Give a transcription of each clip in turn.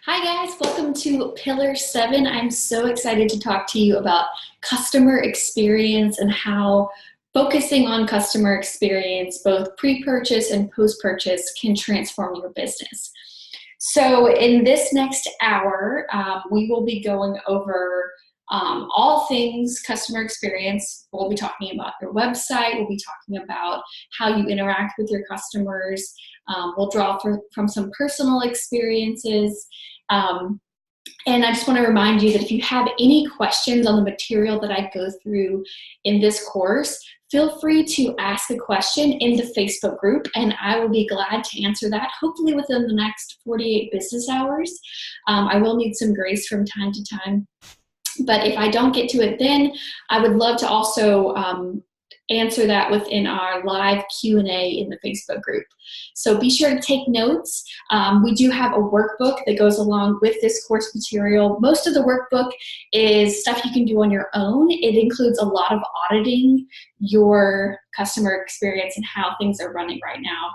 Hi guys, welcome to Pillar 7. I'm so excited to talk to you about customer experience and how focusing on customer experience, both pre-purchase and post-purchase, can transform your business. So in this next hour, we will be going over all things customer experience. We'll be talking about your website. We'll be talking about how you interact with your customers. We'll draw from some personal experiences. And I just want to remind you that if you have any questions on the material that I go through in this course, feel free to ask a question in the Facebook group, and I will be glad to answer that, hopefully within the next 48 business hours. I will need some grace from time to time, but if I don't get to it then, I would love to also answer that within our live Q&A in the Facebook group. So be sure to take notes. We do have a workbook that goes along with this course material. Most of the workbook is stuff you can do on your own. It includes a lot of auditing your customer experience and how things are running right now.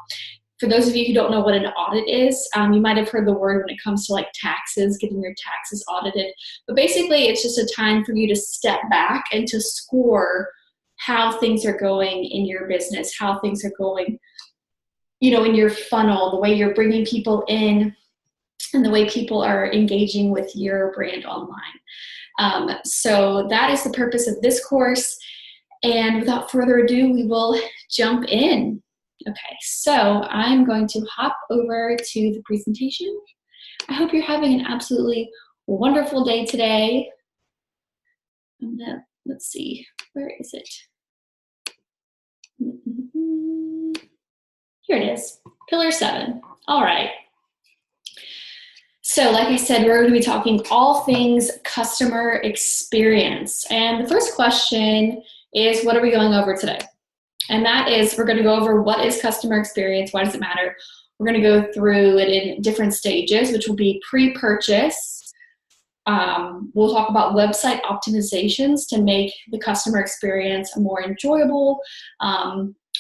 For those of you who don't know what an audit is, you might have heard the word when it comes to like taxes, getting your taxes audited. But basically, it's just a time for you to step back and to score how things are going in your business, how things are going, in your funnel, the way you're bringing people in, and the way people are engaging with your brand online. So that is the purpose of this course. And without further ado, we will jump in. Okay, so I'm going to hop over to the presentation. I hope you're having an absolutely wonderful day today. Let's see, where is it? Here it is, Pillar 7. All right. So like I said, we're going to be talking all things customer experience. And the first question is, what are we going over today? And that is, we're going to go over what is customer experience, why does it matter? We're going to go through it in different stages, which will be pre-purchase. We'll talk about website optimizations to make the customer experience more enjoyable,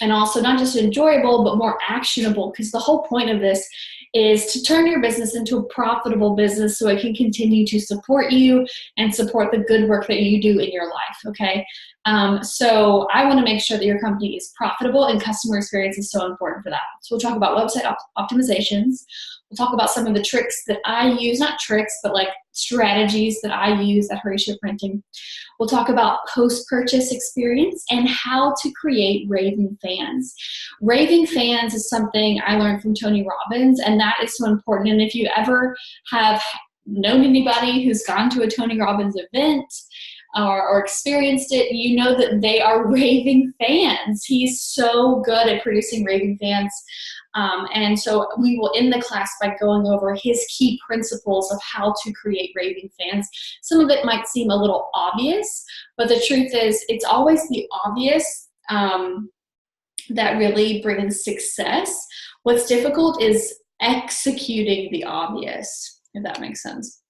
and also not just enjoyable, but more actionable, because the whole point of this is to turn your business into a profitable business so it can continue to support you and support the good work that you do in your life, okay? So I want to make sure that your company is profitable, and customer experience is so important for that. So we'll talk about website optimizations. We'll talk about some of the tricks that I use, not tricks, but like strategies that I use at Horatio Printing. We'll talk about post-purchase experience and how to create raving fans. Raving fans is something I learned from Tony Robbins, and that is so important. And if you ever have known anybody who's gone to a Tony Robbins event or experienced it, you know that they are raving fans. He's so good at producing raving fans. And so we will end the class by going over his key principles of how to create raving fans. Some of it might seem a little obvious, but the truth is it's always the obvious that really brings success. What's difficult is executing the obvious, if that makes sense.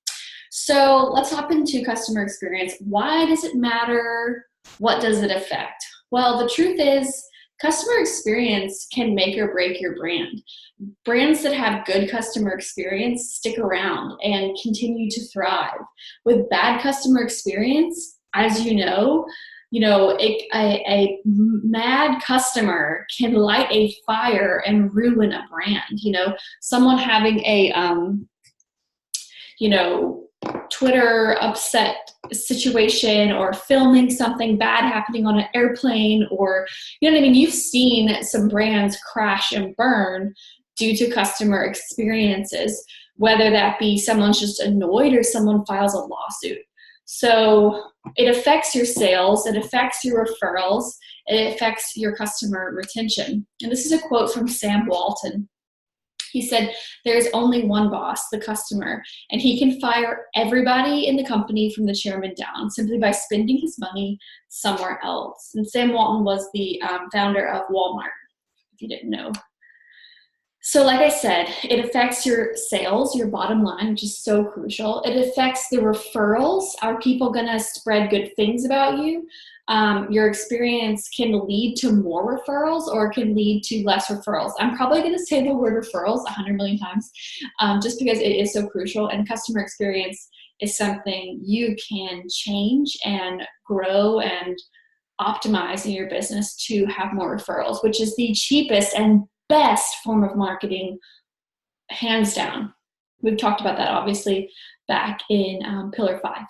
So let's hop into customer experience. Why does it matter? What does it affect? Well, the truth is, customer experience can make or break your brand. Brands that have good customer experience stick around and continue to thrive. With bad customer experience, as you know, a mad customer can light a fire and ruin a brand. Someone having a, Twitter upset situation, or filming something bad happening on an airplane, or you've seen some brands crash and burn due to customer experiences, whether that be someone's just annoyed or someone files a lawsuit. So it affects your sales, it affects your referrals, it affects your customer retention. And this is a quote from Sam Walton. He said, "There's only one boss, the customer, and he can fire everybody in the company from the chairman down simply by spending his money somewhere else." And Sam Walton was the founder of Walmart, if you didn't know. So like I said, it affects your sales, your bottom line, which is so crucial. It affects the referrals. Are people going to spread good things about you? your experience can lead to more referrals or can lead to less referrals. I'm probably going to say the word referrals 100 million times, just because it is so crucial, and customer experience is something you can change and grow and optimize in your business to have more referrals, which is the cheapest and best form of marketing, hands down. We've talked about that obviously back in Pillar 5.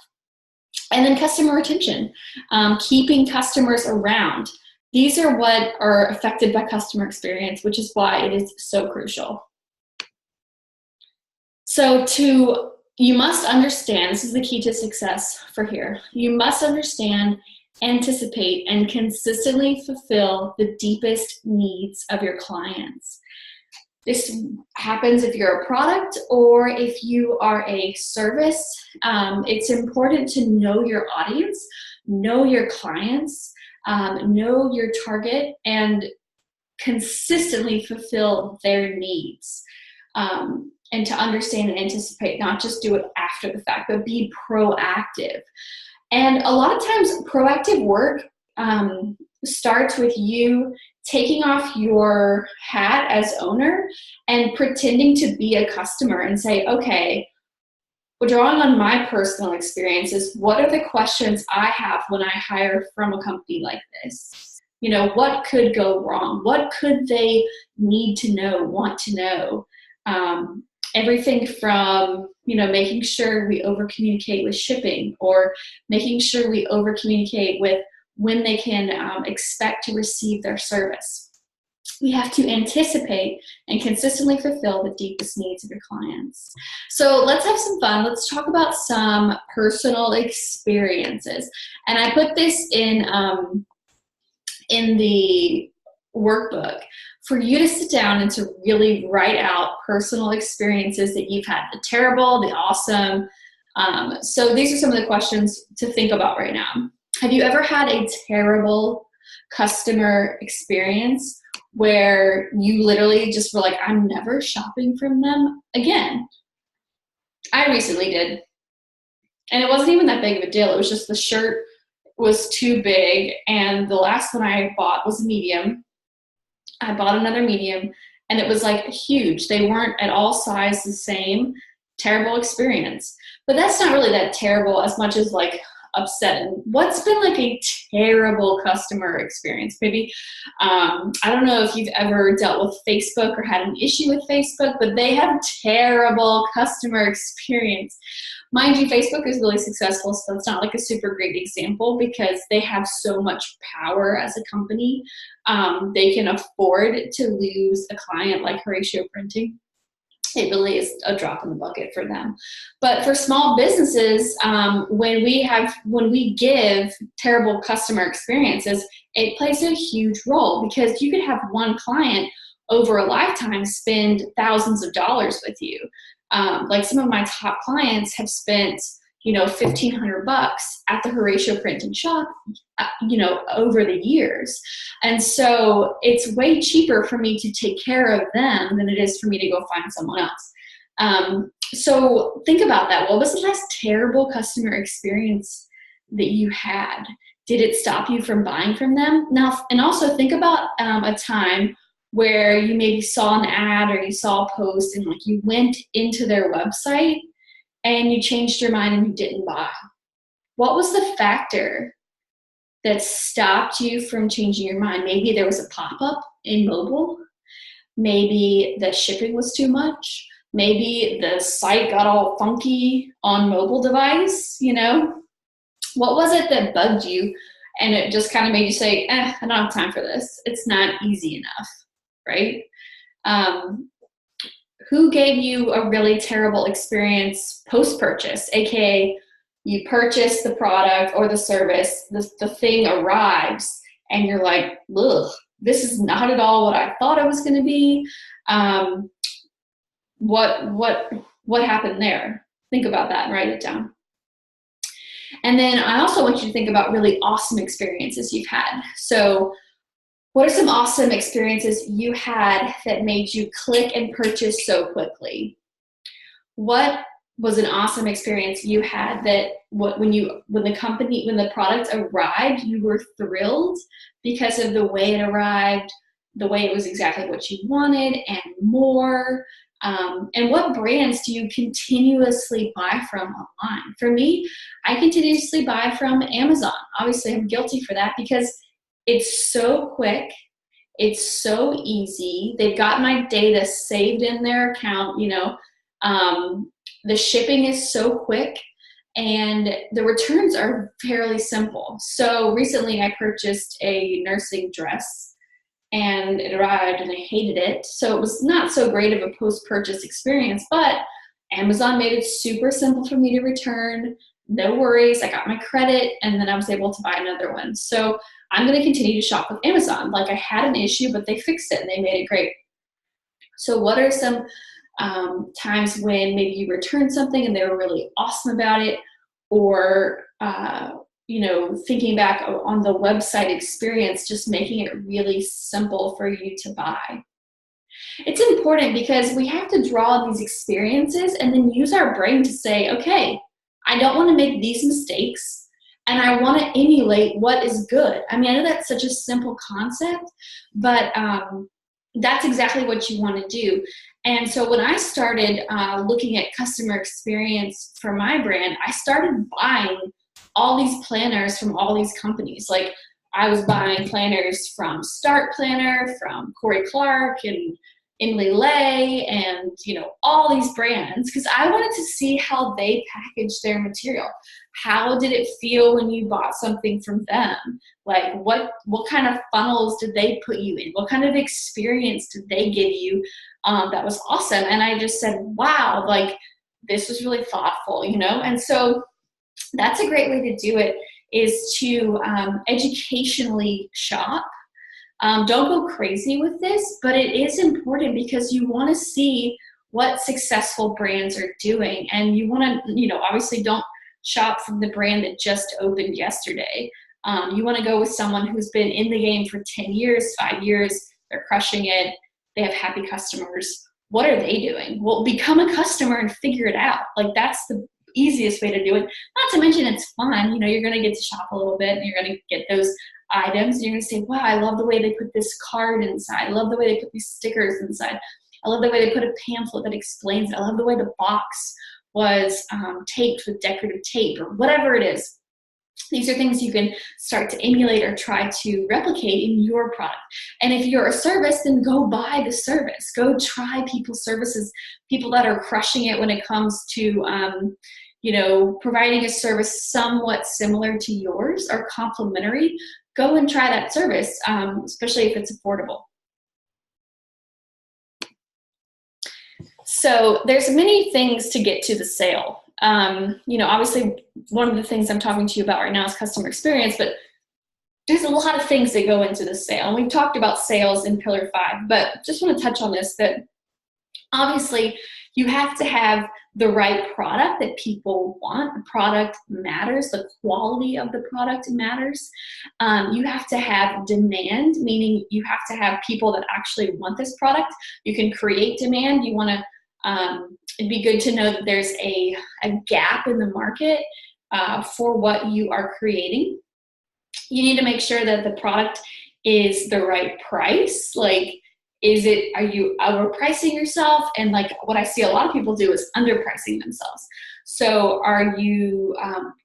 And then customer retention, keeping customers around. These are what are affected by customer experience, which is why it is so crucial. So you must understand, this is the key to success for here, you must understand, anticipate, and consistently fulfill the deepest needs of your clients. This happens if you're a product or if you are a service. It's important to know your audience, know your clients, know your target, and consistently fulfill their needs. And to understand and anticipate, not just do it after the fact, but be proactive. And a lot of times proactive work starts with you taking off your hat as owner and pretending to be a customer and say, okay, well, drawing on my personal experiences, what are the questions I have when I hire from a company like this? You know, what could go wrong? What could they need to know, want to know? Everything from, you know, making sure we over-communicate with shipping, or making sure we over-communicate with when they can expect to receive their service. We have to anticipate and consistently fulfill the deepest needs of your clients. So let's have some fun. Let's talk about some personal experiences. And I put this in the workbook for you to sit down and to really write out personal experiences that you've had, the terrible, the awesome. So these are some of the questions to think about right now. Have you ever had a terrible customer experience where you literally just were like, I'm never shopping from them again? I recently did. And it wasn't even that big of a deal. It was just the shirt was too big, and the last one I bought was a medium. I bought another medium, and it was like huge. They weren't at all sized the same. Terrible experience. But that's not really that terrible as much as like upsetting. What's been like a terrible customer experience? Maybe, I don't know if you've ever dealt with Facebook or had an issue with Facebook, but they have terrible customer experience. Mind you, Facebook is really successful, so it's not like a super great example because they have so much power as a company. They can afford to lose a client like Horatio Printing. It really is a drop in the bucket for them. But for small businesses, when we give terrible customer experiences, it plays a huge role because you could have one client over a lifetime spend thousands of dollars with you. Like some of my top clients have spent, $1,500 at the Horatio Printing shop, over the years. And so it's way cheaper for me to take care of them than it is for me to go find someone else. So think about that. What was the last terrible customer experience that you had? Did it stop you from buying from them? Now, and also think about a time where you maybe saw an ad or you saw a post and like you went into their website and you changed your mind and you didn't buy. What was the factor that stopped you from changing your mind? Maybe there was a pop-up in mobile. Maybe the shipping was too much. Maybe the site got all funky on mobile device, What was it that bugged you and it just kind of made you say, I don't have time for this. It's not easy enough, right? Who gave you a really terrible experience post-purchase, aka you purchase the product or the service, the thing arrives, and you're like, ugh, this is not at all what I thought it was going to be. What happened there? Think about that and write it down. And then I also want you to think about really awesome experiences you've had. So what are some awesome experiences you had that made you click and purchase so quickly? What was an awesome experience you had, that when the product arrived, you were thrilled because of the way it arrived, the way it was exactly what you wanted and more. And what brands do you continuously buy from online? For me, I continuously buy from Amazon. Obviously, I'm guilty for that because it's so quick. It's so easy. They've got my data saved in their account, the shipping is so quick, and the returns are fairly simple. So recently I purchased a nursing dress and it arrived and I hated it. So it was not so great of a post-purchase experience, but Amazon made it super simple for me to return. No worries, I got my credit, and then I was able to buy another one. So I'm gonna continue to shop with Amazon. Like, I had an issue, but they fixed it and they made it great. So what are some times when maybe you returned something and they were really awesome about it, or thinking back on the website experience, just making it really simple for you to buy. It's important because we have to draw these experiences and then use our brain to say, okay, I don't want to make these mistakes, and I want to emulate what is good. I mean, I know that's such a simple concept, but that's exactly what you want to do. And so when I started looking at customer experience for my brand, I started buying all these planners from all these companies. Like, I was buying planners from Start Planner, from Corey Clark and Emily Lay, and all these brands, because I wanted to see how they package their material. How did it feel when you bought something from them? Like, what kind of funnels did they put you in? What kind of experience did they give you that was awesome? And I just said, wow, like, this was really thoughtful, And so that's a great way to do it, is to educationally shop. Don't go crazy with this, but it is important because you want to see what successful brands are doing. And you want to, obviously don't shop from the brand that just opened yesterday. You want to go with someone who's been in the game for 10 years, 5 years, they're crushing it, they have happy customers. What are they doing? Well, become a customer and figure it out. Like, that's the easiest way to do it. Not to mention it's fun. You're going to get to shop a little bit and you're going to get those items. And you're going to say, wow, I love the way they put this card inside. I love the way they put these stickers inside. I love the way they put a pamphlet that explains it. I love the way the box was taped with decorative tape, or whatever it is. These are things you can start to emulate or try to replicate in your product. And if you're a service, then go buy the service. Go try people's services, people that are crushing it when it comes to providing a service somewhat similar to yours or complementary. Go and try that service, especially if it's affordable. So there's many things to get to the sale. Obviously one of the things I'm talking to you about right now is customer experience, but there's a lot of things that go into the sale. And we've talked about sales in Pillar 5, but just want to touch on this, that obviously you have to have the right product that people want. The product matters. The quality of the product matters. You have to have demand, meaning you have to have people that actually want this product. You can create demand. You want to it'd be good to know that there's a gap in the market for what you are creating. You need to make sure that the product is the right price. Like, are you overpricing yourself? And like, what I see a lot of people do is underpricing themselves. So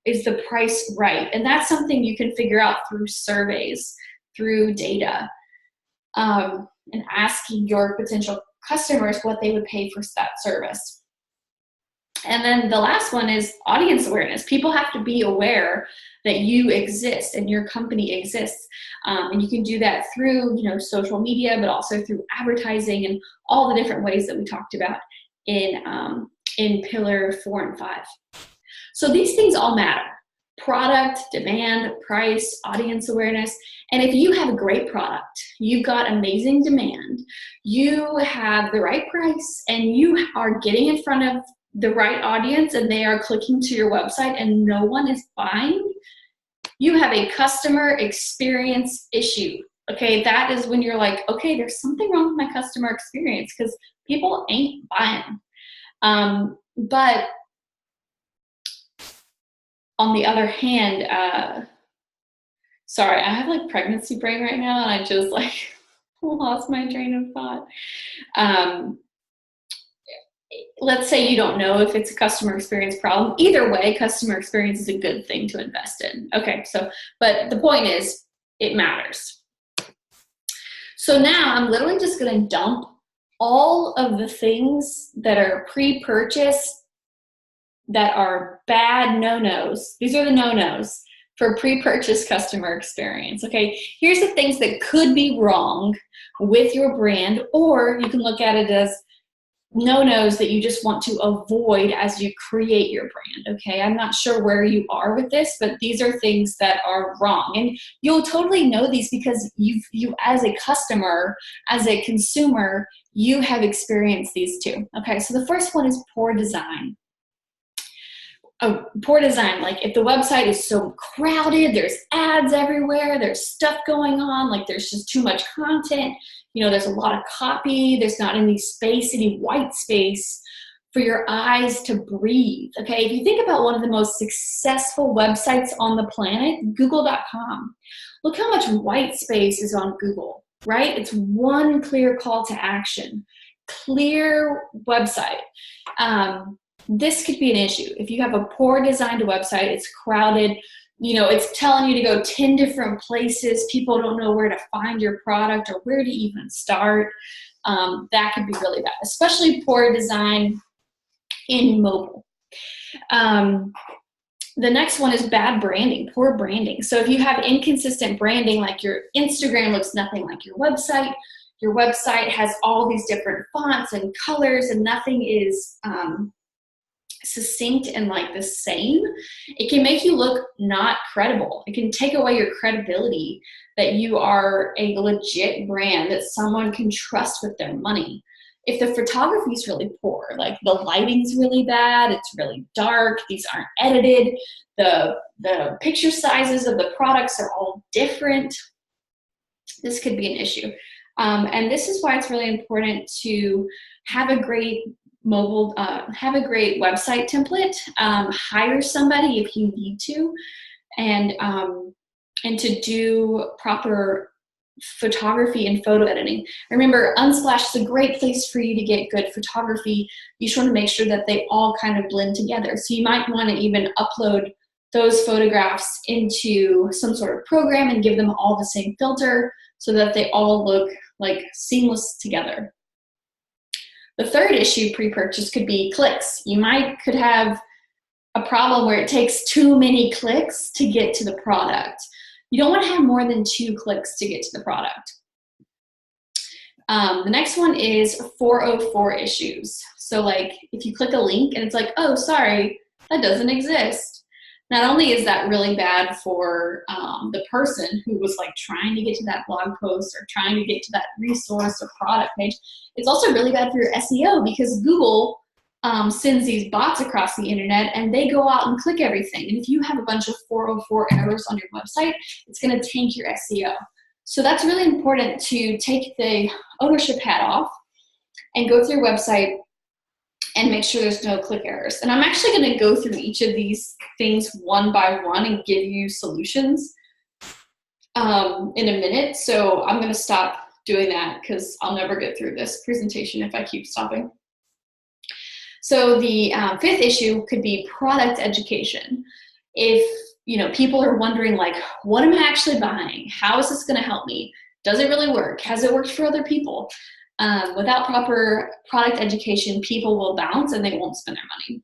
is the price right? And that's something you can figure out through surveys, through data, and asking your potential customers what they would pay for that service. And then the last one is audience awareness. People have to be aware that you exist and your company exists. And you can do that through, social media, but also through advertising and all the different ways that we talked about in Pillar 4 and 5. So these things all matter: product, demand, price, audience awareness. And if you have a great product, you've got amazing demand, you have the right price, and you are getting in front of the right audience and they are clicking to your website and no one is buying, you have a customer experience issue. Okay, that is when you're like, okay, there's something wrong with my customer experience because people ain't buying. But On the other hand, sorry, I have like pregnancy brain right now, and I just like lost my train of thought. Um, let's say you don't know if it's a customer experience problem. Either way, customer experience is a good thing to invest in. Okay, so, but the point is, it matters. So now I'm literally just gonna dump all of the things that are pre-purchase that are bad no-nos. These are the no-nos for pre-purchase customer experience. Okay, here's the things that could be wrong with your brand, or you can look at it as no-nos that you just want to avoid as you create your brand. Okay, I'm not sure where you are with this, but these are things that are wrong, and you'll totally know these because you as a customer, as a consumer, you have experienced these too. Okay, so the first one is poor design. Poor design, like if the website is so crowded, there's ads everywhere, there's stuff going on, like there's just too much content, you know, there's a lot of copy, there's not any space, any white space for your eyes to breathe. Okay, if you think about one of the most successful websites on the planet, google.com, look how much white space is on Google, right? It's one clear call to action, clear website. This could be an issue. If you have a poor designed website, it's crowded, you know, it's telling you to go 10 different places, people don't know where to find your product or where to even start, that could be really bad, especially poor design in mobile. The next one is bad branding, poor branding. So if you have inconsistent branding, like your Instagram looks nothing like your website has all these different fonts and colors and nothing is succinct and like the same, it can make you look not credible. It can take away your credibility that you are a legit brand that someone can trust with their money. If the photography is really poor, like the lighting's really bad, it's really dark, these aren't edited, the picture sizes of the products are all different, this could be an issue. And this is why it's really important to have a great have a great website template, hire somebody if you need to, and to do proper photography and photo editing. Remember, Unsplash is a great place for you to get good photography. You just want to make sure that they all kind of blend together. So you might want to even upload those photographs into some sort of program and give them all the same filter so that they all look like seamless together. The third issue pre-purchase could be clicks. You could have a problem where it takes too many clicks to get to the product. You don't want to have more than 2 clicks to get to the product. The next one is 404 issues. So like if you click a link and it's like, oh, sorry, that doesn't exist. Not only is that really bad for the person who was like trying to get to that blog post or trying to get to that resource or product page, it's also really bad for your SEO because Google sends these bots across the internet and they go out and click everything. And if you have a bunch of 404 errors on your website, it's going to tank your SEO. So that's really important to take the ownership hat off and go through your website and make sure there's no click errors. And I'm actually going to go through each of these things one by one and give you solutions in a minute. So I'm going to stop doing that because I'll never get through this presentation if I keep stopping. So the 5th issue could be product education. If people are wondering like, what am I actually buying? How is this going to help me? Does it really work? Has it worked for other people? Without proper product education, people will bounce and they won't spend their money.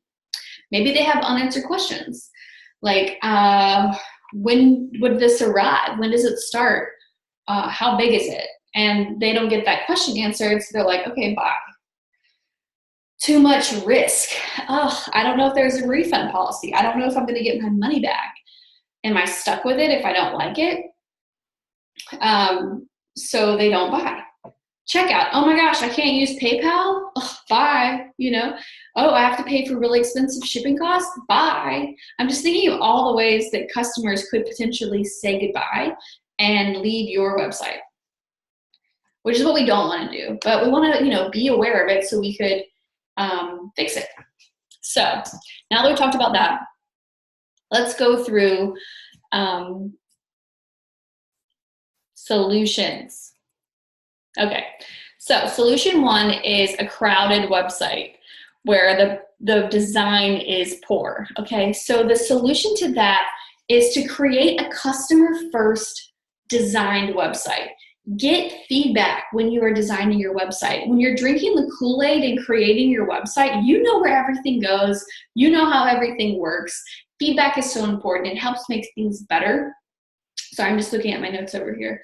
Maybe they have unanswered questions, like when would this arrive? When does it start? How big is it? And they don't get that question answered, so they're like, okay, bye. Too much risk. Oh, I don't know if there's a refund policy. I don't know if I'm going to get my money back. Am I stuck with it if I don't like it? So they don't buy. Checkout. Oh my gosh, I can't use PayPal? Ugh, bye. Oh, I have to pay for really expensive shipping costs? Bye. I'm just thinking of all the ways that customers could potentially say goodbye and leave your website, which is what we don't want to do. But we want to, be aware of it so we could fix it. So now that we've talked about that, Let's go through solutions. Okay, so solution one is a crowded website where the design is poor. Okay, so the solution to that is to create a customer first designed website. Get feedback when you are designing your website. When you're drinking the Kool-Aid and creating your website, you know where everything goes, you know how everything works. Feedback is so important. It helps make things better. So I'm just looking at my notes over here.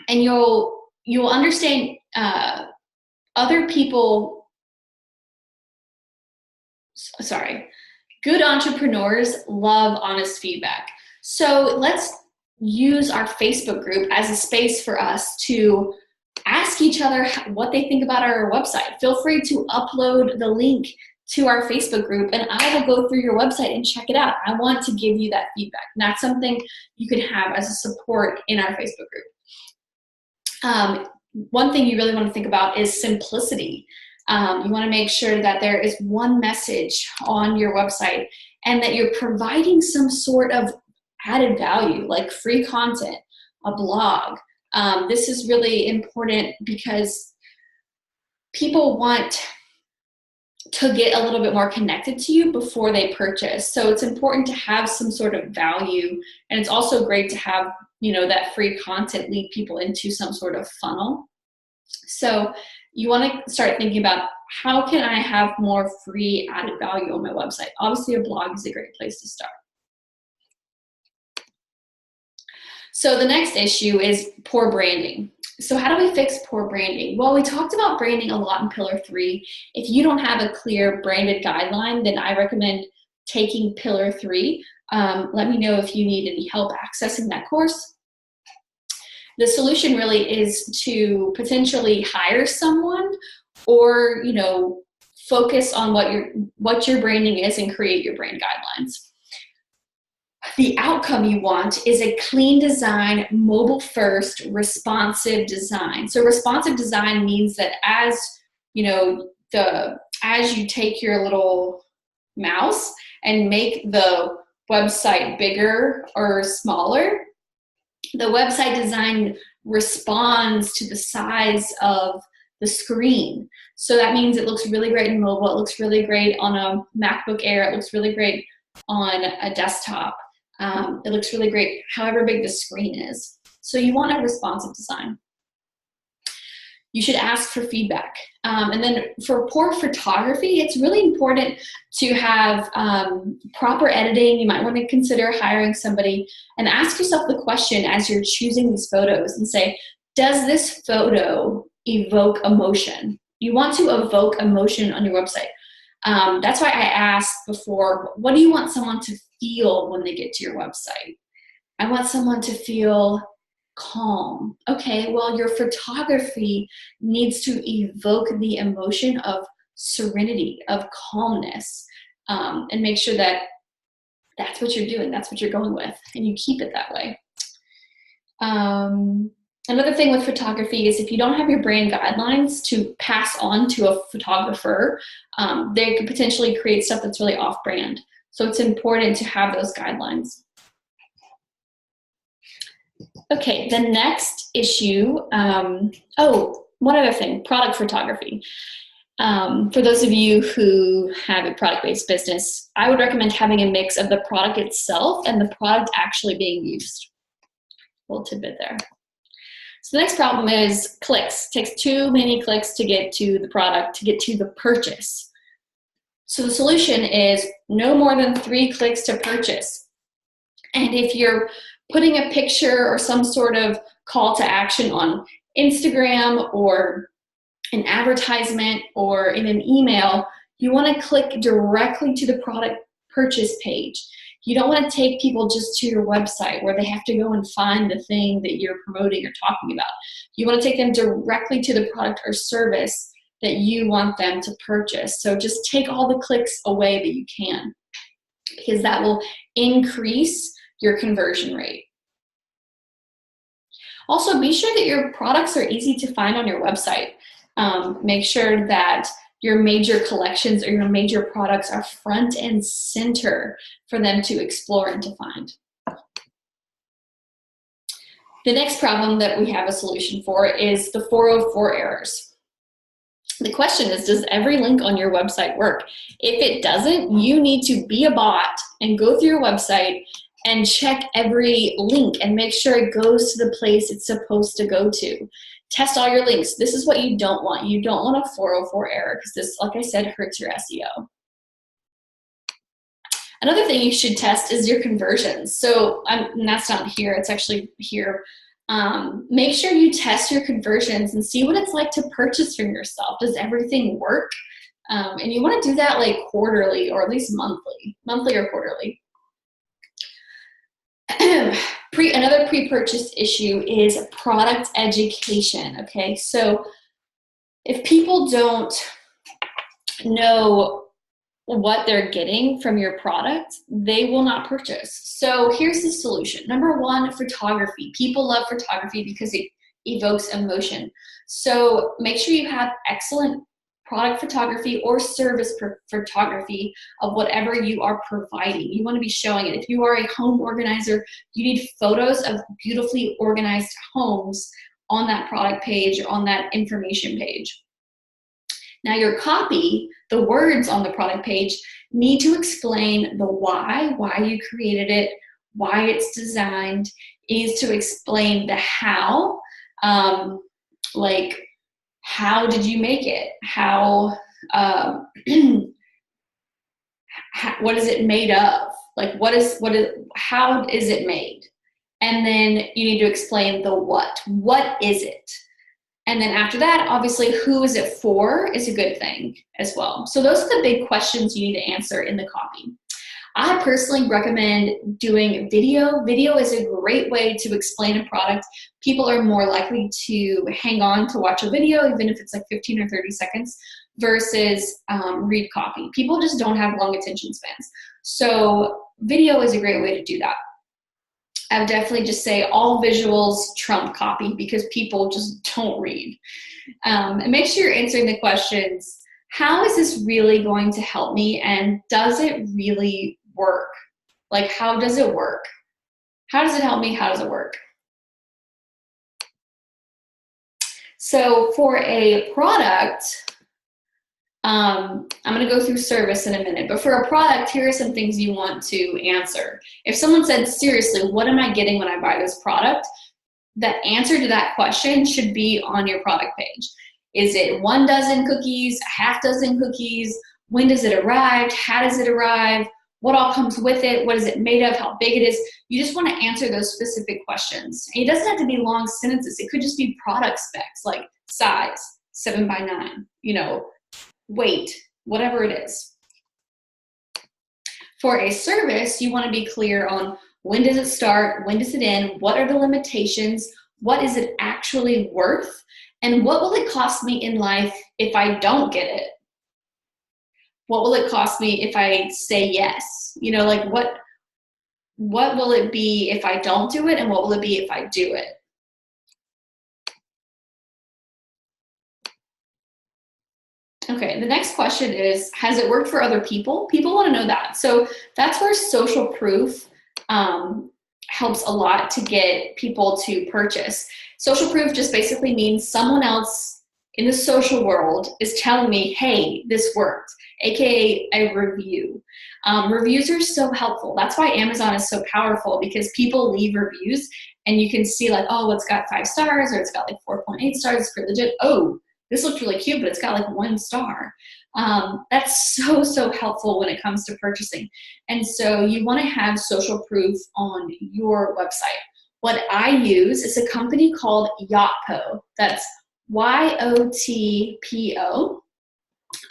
And you'll understand other people, good entrepreneurs love honest feedback. So let's use our Facebook group as a space for us to ask each other what they think about our website. Feel free to upload the link to our Facebook group and I will go through your website and check it out. I want to give you that feedback. And that's something you could have as a support in our Facebook group. One thing you really want to think about is simplicity. You want to make sure that there is one message on your website and that you're providing some sort of added value, like free content, a blog. This is really important because people want to get a little bit more connected to you before they purchase. So it's important to have some sort of value, and it's also great to have, that free content lead people into some sort of funnel. So you want to start thinking about, how can I have more free added value on my website? Obviously, a blog is a great place to start. So the next issue is poor branding. So how do we fix poor branding? Well, we talked about branding a lot in Pillar 3. If you don't have a clear branded guideline, then I recommend taking Pillar 3. Let me know if you need any help accessing that course. The solution really is to potentially hire someone or, focus on what your branding is and create your brand guidelines. The outcome you want is a clean design, mobile first, responsive design. So responsive design means that as you take your little mouse and make the website bigger or smaller, the website design responds to the size of the screen. So that means it looks really great in mobile, it looks really great on a MacBook Air, it looks really great on a desktop. It looks really great however big the screen is. So you want a responsive design. You should ask for feedback. And then for poor photography, it's really important to have proper editing. You might want to consider hiring somebody and ask yourself the question as you're choosing these photos and say, does this photo evoke emotion? You want to evoke emotion on your website. That's why I asked before, what do you want someone to feel when they get to your website? I want someone to feel calm. Okay, well, your photography needs to evoke the emotion of serenity, of calmness, and make sure that that's what you're doing, that's what you're going with, and you keep it that way. Another thing with photography is if you don't have your brand guidelines to pass on to a photographer, they could potentially create stuff that's really off-brand. So it's important to have those guidelines. Okay, the next issue, one other thing, product photography. For those of you who have a product-based business, I would recommend having a mix of the product itself and the product actually being used. A little tidbit there. So the next problem is clicks. It takes too many clicks to get to the product, to get to the purchase. So the solution is no more than 3 clicks to purchase. And if you're putting a picture or some sort of call to action on Instagram or an advertisement or in an email, you want to click directly to the product purchase page. You don't want to take people just to your website where they have to go and find the thing that you're promoting or talking about. You want to take them directly to the product or service that you want them to purchase. So just take all the clicks away that you can, because that will increase your conversion rate. Also, be sure that your products are easy to find on your website. Make sure that your major collections or your major products are front and center for them to explore and to find. The next problem that we have a solution for is the 404 errors. The question is, does every link on your website work? If it doesn't, you need to be a bot and go through your website and check every link and make sure it goes to the place it's supposed to go to. Test all your links. This is what you don't want. You don't want a 404 error because this, like I said, hurts your SEO. Another thing you should test is your conversions. So, and that's not here, it's actually here. Make sure you test your conversions and see what it's like to purchase from yourself. Does everything work? And you want to do that like quarterly or at least monthly or quarterly. Another pre-purchase issue is product education, okay? So if people don't know what they're getting from your product, they will not purchase. So here's the solution. Number one, photography. People love photography because it evokes emotion. So make sure you have excellent product photography or service photography of whatever you are providing. You want to be showing it. If you are a home organizer, you need photos of beautifully organized homes on that product page, on that information page. Now your copy, the words on the product page, need to explain the why you created it, why it's designed. It needs to explain the how, like how did you make it? How, what is it made of? Like how is it made? And then you need to explain the what. What is it? And then after that, obviously, who is it for is a good thing as well. So those are the big questions you need to answer in the copy. I personally recommend doing video. Video is a great way to explain a product. People are more likely to hang on to watch a video, even if it's like 15 or 30 seconds, versus read copy. People just don't have long attention spans. So video is a great way to do that. I would definitely just say all visuals trump copy because people just don't read. And make sure you're answering the questions, how is this really going to help me, and does it really work? Like, how does it work? How does it help me? How does it work? So for a product, I'm going to go through service in a minute, but for a product, here are some things you want to answer. If someone said, seriously, what am I getting when I buy this product? The answer to that question should be on your product page. Is it 1 dozen cookies, a half dozen cookies? When does it arrive? How does it arrive? What all comes with it? What is it made of? How big it is? You just want to answer those specific questions. It doesn't have to be long sentences. It could just be product specs, like size, 7x9, weight, whatever it is. For a service, you want to be clear on when does it start, when does it end, what are the limitations, what is it actually worth, and what will it cost me in life if I don't get it? What will it cost me if I say yes? Like what will it be if I don't do it, and what will it be if I do it? Okay, the next question is, has it worked for other people? People want to know that. So that's where social proof helps a lot to get people to purchase. Social proof just basically means someone else in the social world is telling me, hey, this worked, aka a review. Reviews are so helpful. That's why Amazon is so powerful, because people leave reviews and you can see like, oh, it's got 5 stars, or it's got like 4.8 stars, it's pretty legit. Oh, this looks really cute, but it's got like 1 star. That's so helpful when it comes to purchasing. And so you want to have social proof on your website. What I use is a company called Yotpo. That's YOTPO.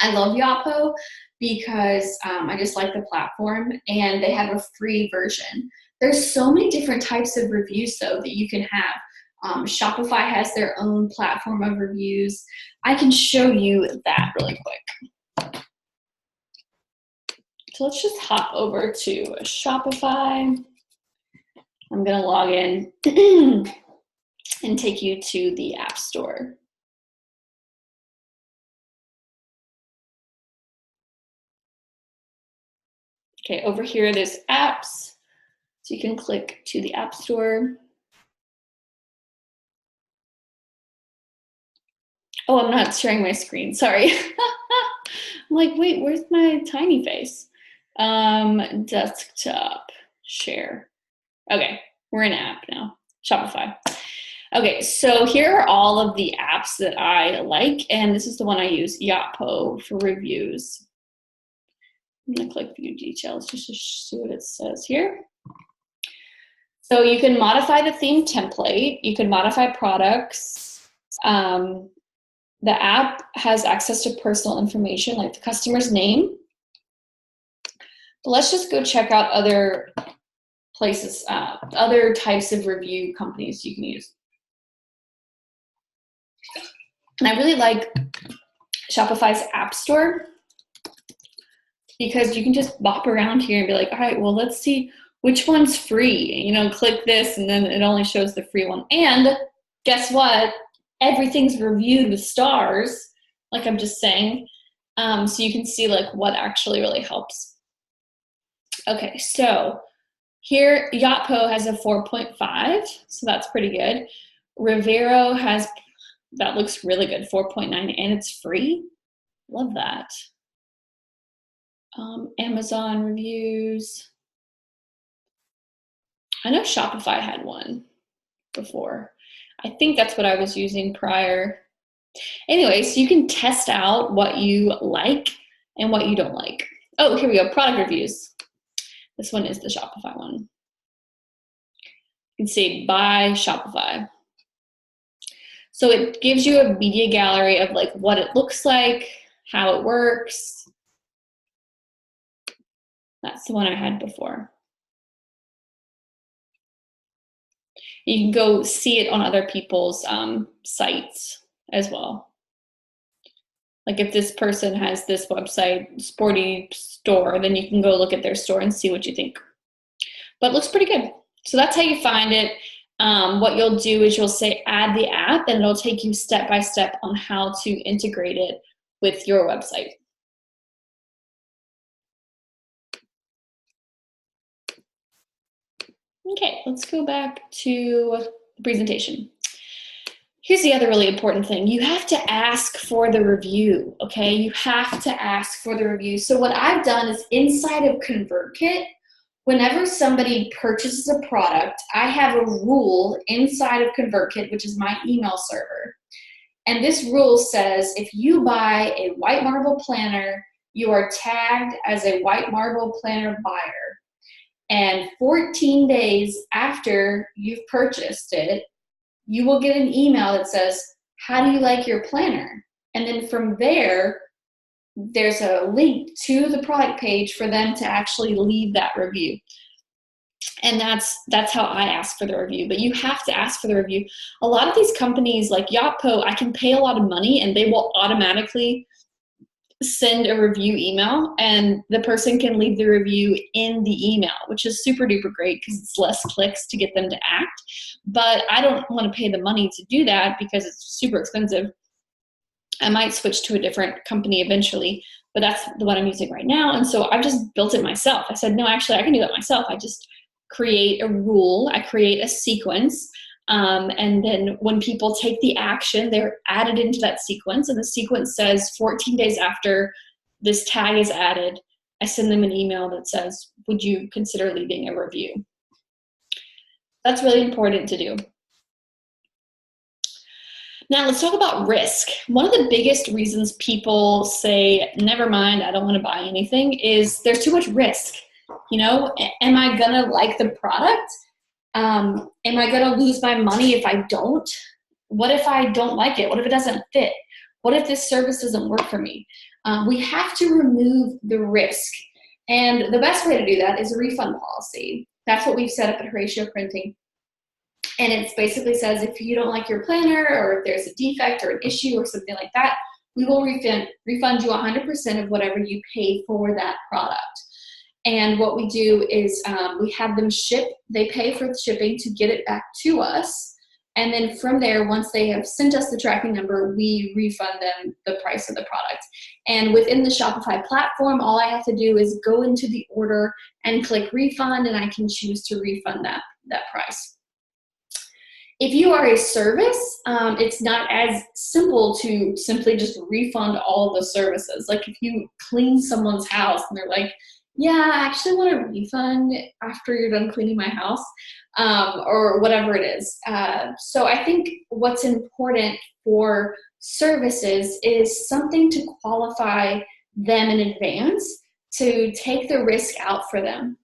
I love Yotpo because I just like the platform, and they have a free version. There's so many different types of reviews though that you can have. Shopify has their own platform of reviews. I can show you that really quick. So let's just hop over to Shopify. I'm gonna log in and take you to the App Store. Okay, over here, there's apps. So you can click to the App Store. Oh, I'm not sharing my screen, sorry. I'm like, wait, where's my tiny face? Desktop, share. Okay, we're in app now, Shopify. Okay, so here are all of the apps that I like, and this is the one I use, Yotpo, for reviews. I'm gonna click view details just to see what it says here. So you can modify the theme template, you can modify products. The app has access to personal information like the customer's name. But let's just go check out other places, other types of review companies you can use. And I really like Shopify's App Store because you can just bop around here and be like, all right, well, let's see which one's free. You know, click this and then it only shows the free one. And guess what? Everything's reviewed with stars, like I'm just saying. So you can see like what actually really helps. Okay, so here Yotpo has a 4.5, so that's pretty good. Revero has, that looks really good, 4.9, and it's free. Love that. Amazon reviews. I know Shopify had one before. I think that's what I was using prior. Anyway, so you can test out what you like and what you don't like. Oh, here we go, product reviews. This one is the Shopify one. You can see by Shopify. So it gives you a media gallery of like what it looks like, how it works. That's the one I had before. You can go see it on other people's sites as well. Like if this person has this website, Sporty Store, then you can go look at their store and see what you think. But it looks pretty good. So that's how you find it. What you'll do is you'll say add the app and it'll take you step by step on how to integrate it with your website. Okay, let's go back to the presentation. Here's the other really important thing. You have to ask for the review, okay? You have to ask for the review. So what I've done is inside of ConvertKit, whenever somebody purchases a product, I have a rule inside of ConvertKit, which is my email server. And this rule says if you buy a White Marble planner, you are tagged as a White Marble planner buyer. And 14 days after you've purchased it, you will get an email that says, how do you like your planner? And then from there, there's a link to the product page for them to actually leave that review. And that's how I ask for the review. But you have to ask for the review. A lot of these companies like Yotpo, I can pay a lot of money and they will automatically send a review email and the person can leave the review in the email, which is super duper great because it's less clicks to get them to act. But I don't want to pay the money to do that because it's super expensive. I might switch to a different company eventually, but that's the one I'm using right now. And so I've just built it myself. I said, no, actually I can do that myself. I just create a rule, I create a sequence. And then when people take the action, they're added into that sequence. And the sequence says 14 days after this tag is added, I send them an email that says, would you consider leaving a review? That's really important to do. Now let's talk about risk. One of the biggest reasons people say, never mind, I don't want to buy anything, is there's too much risk. You know, am I gonna like the product? Am I gonna lose my money if I don't? What if I don't like it? What if it doesn't fit? What if this service doesn't work for me? We have to remove the risk. And the best way to do that is a refund policy. That's what we've set up at Horatio Printing. And it basically says if you don't like your planner or if there's a defect or an issue or something like that, we will refund you 100% of whatever you paid for that product. And what we do is we have them ship, they pay for the shipping to get it back to us. And then from there, once they have sent us the tracking number, we refund them the price of the product. And within the Shopify platform, all I have to do is go into the order and click refund, and I can choose to refund that price. If you are a service, it's not as simple to simply just refund all the services. Like if you clean someone's house and they're like, yeah, I actually want a refund after you're done cleaning my house, or whatever it is. So I think what's important for services is something to qualify them in advance to take the risk out for them.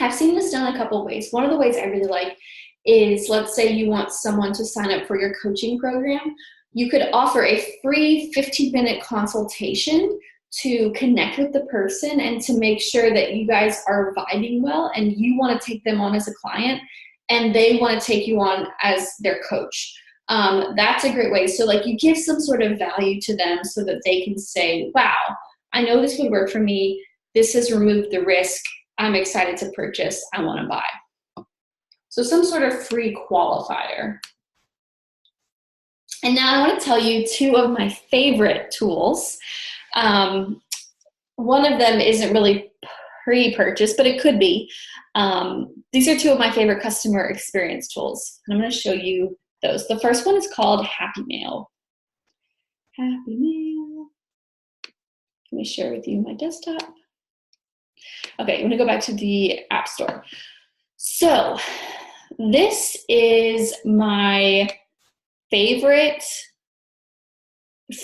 I've seen this done a couple ways. One of the ways I really like is, let's say you want someone to sign up for your coaching program. You could offer a free 15-minute consultation to connect with the person and to make sure that you guys are vibing well and you want to take them on as a client and they want to take you on as their coach. That's a great way. So like you give some sort of value to them so that they can say, wow, I know this would work for me. This has removed the risk. I'm excited to purchase. I want to buy. So some sort of free qualifier. And now I want to tell you two of my favorite tools. One of them isn't really pre-purchase, but it could be. These are two of my favorite customer experience tools. And I'm going to show you those. The first one is called Happy Mail. Happy Mail. Let me share with you my desktop. Okay, I'm going to go back to the App Store. So this is my favorite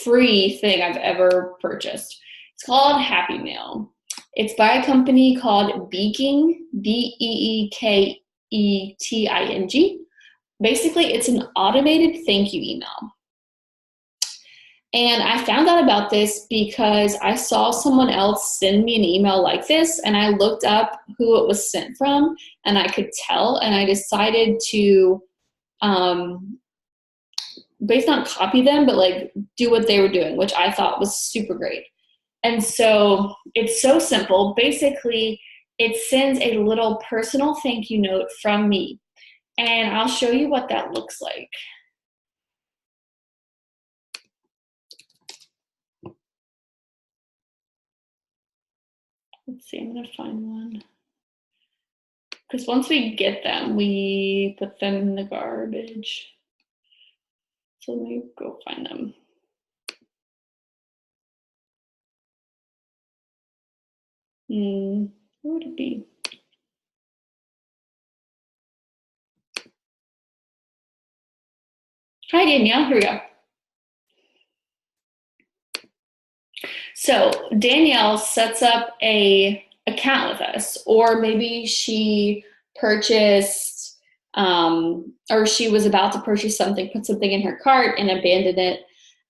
free thing I've ever purchased. It's called Happy Mail. It's by a company called Beeking, Beeketing. Basically, it's an automated thank you email. And I found out about this because I saw someone else send me an email like this, and I looked up who it was sent from, and I could tell, and I decided to, based on copy them, but like do what they were doing, which I thought was super great. And so it's so simple. Basically, it sends a little personal thank you note from me. And I'll show you what that looks like. Let's see, I'm gonna find one. Because once we get them, we put them in the garbage. So let me go find them. Where would it be? Hi, Danielle, here we go. So Danielle sets up a account with us, or maybe she purchased, or she was about to purchase something, put something in her cart and abandoned it.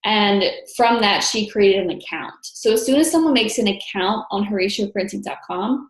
And from that, she created an account. So as soon as someone makes an account on HoratioPrinting.com,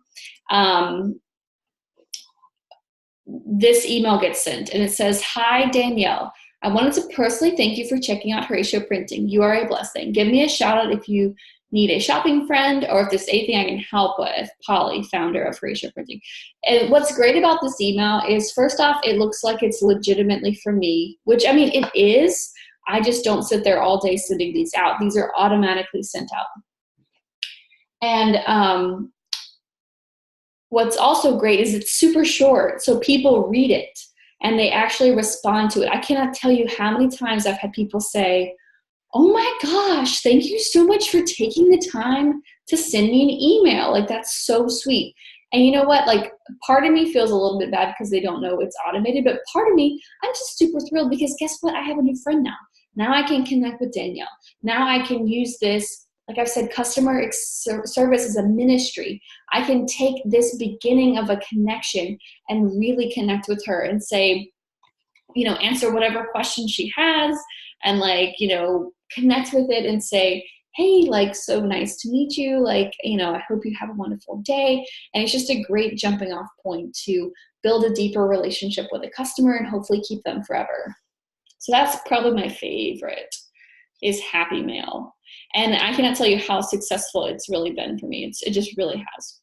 this email gets sent and it says, "Hi, Danielle. I wanted to personally thank you for checking out Horatio Printing. You are a blessing. Give me a shout out if you need a shopping friend or if there's anything I can help with. Polly, founder of Horatio Printing." And what's great about this email is, first off, it looks like it's legitimately for me, which, I mean, it is. I just don't sit there all day sending these out. These are automatically sent out. And what's also great is it's super short, so people read it and they actually respond to it. I cannot tell you how many times I've had people say, "Oh my gosh, thank you so much for taking the time to send me an email. Like, that's so sweet." And you know what? Like, part of me feels a little bit bad because they don't know it's automated, but part of me, I'm just super thrilled because guess what? I have a new friend now. Now I can connect with Danielle. Now I can use this, like I've said, customer service is a ministry. I can take this beginning of a connection and really connect with her and say, you know, answer whatever question she has and, like, you know, connect with it and say, "Hey, like, so nice to meet you. Like, you know, I hope you have a wonderful day." And it's just a great jumping off point to build a deeper relationship with a customer and hopefully keep them forever. So that's probably my favorite, is Happy Mail. And I cannot tell you how successful it's really been for me. It just really has.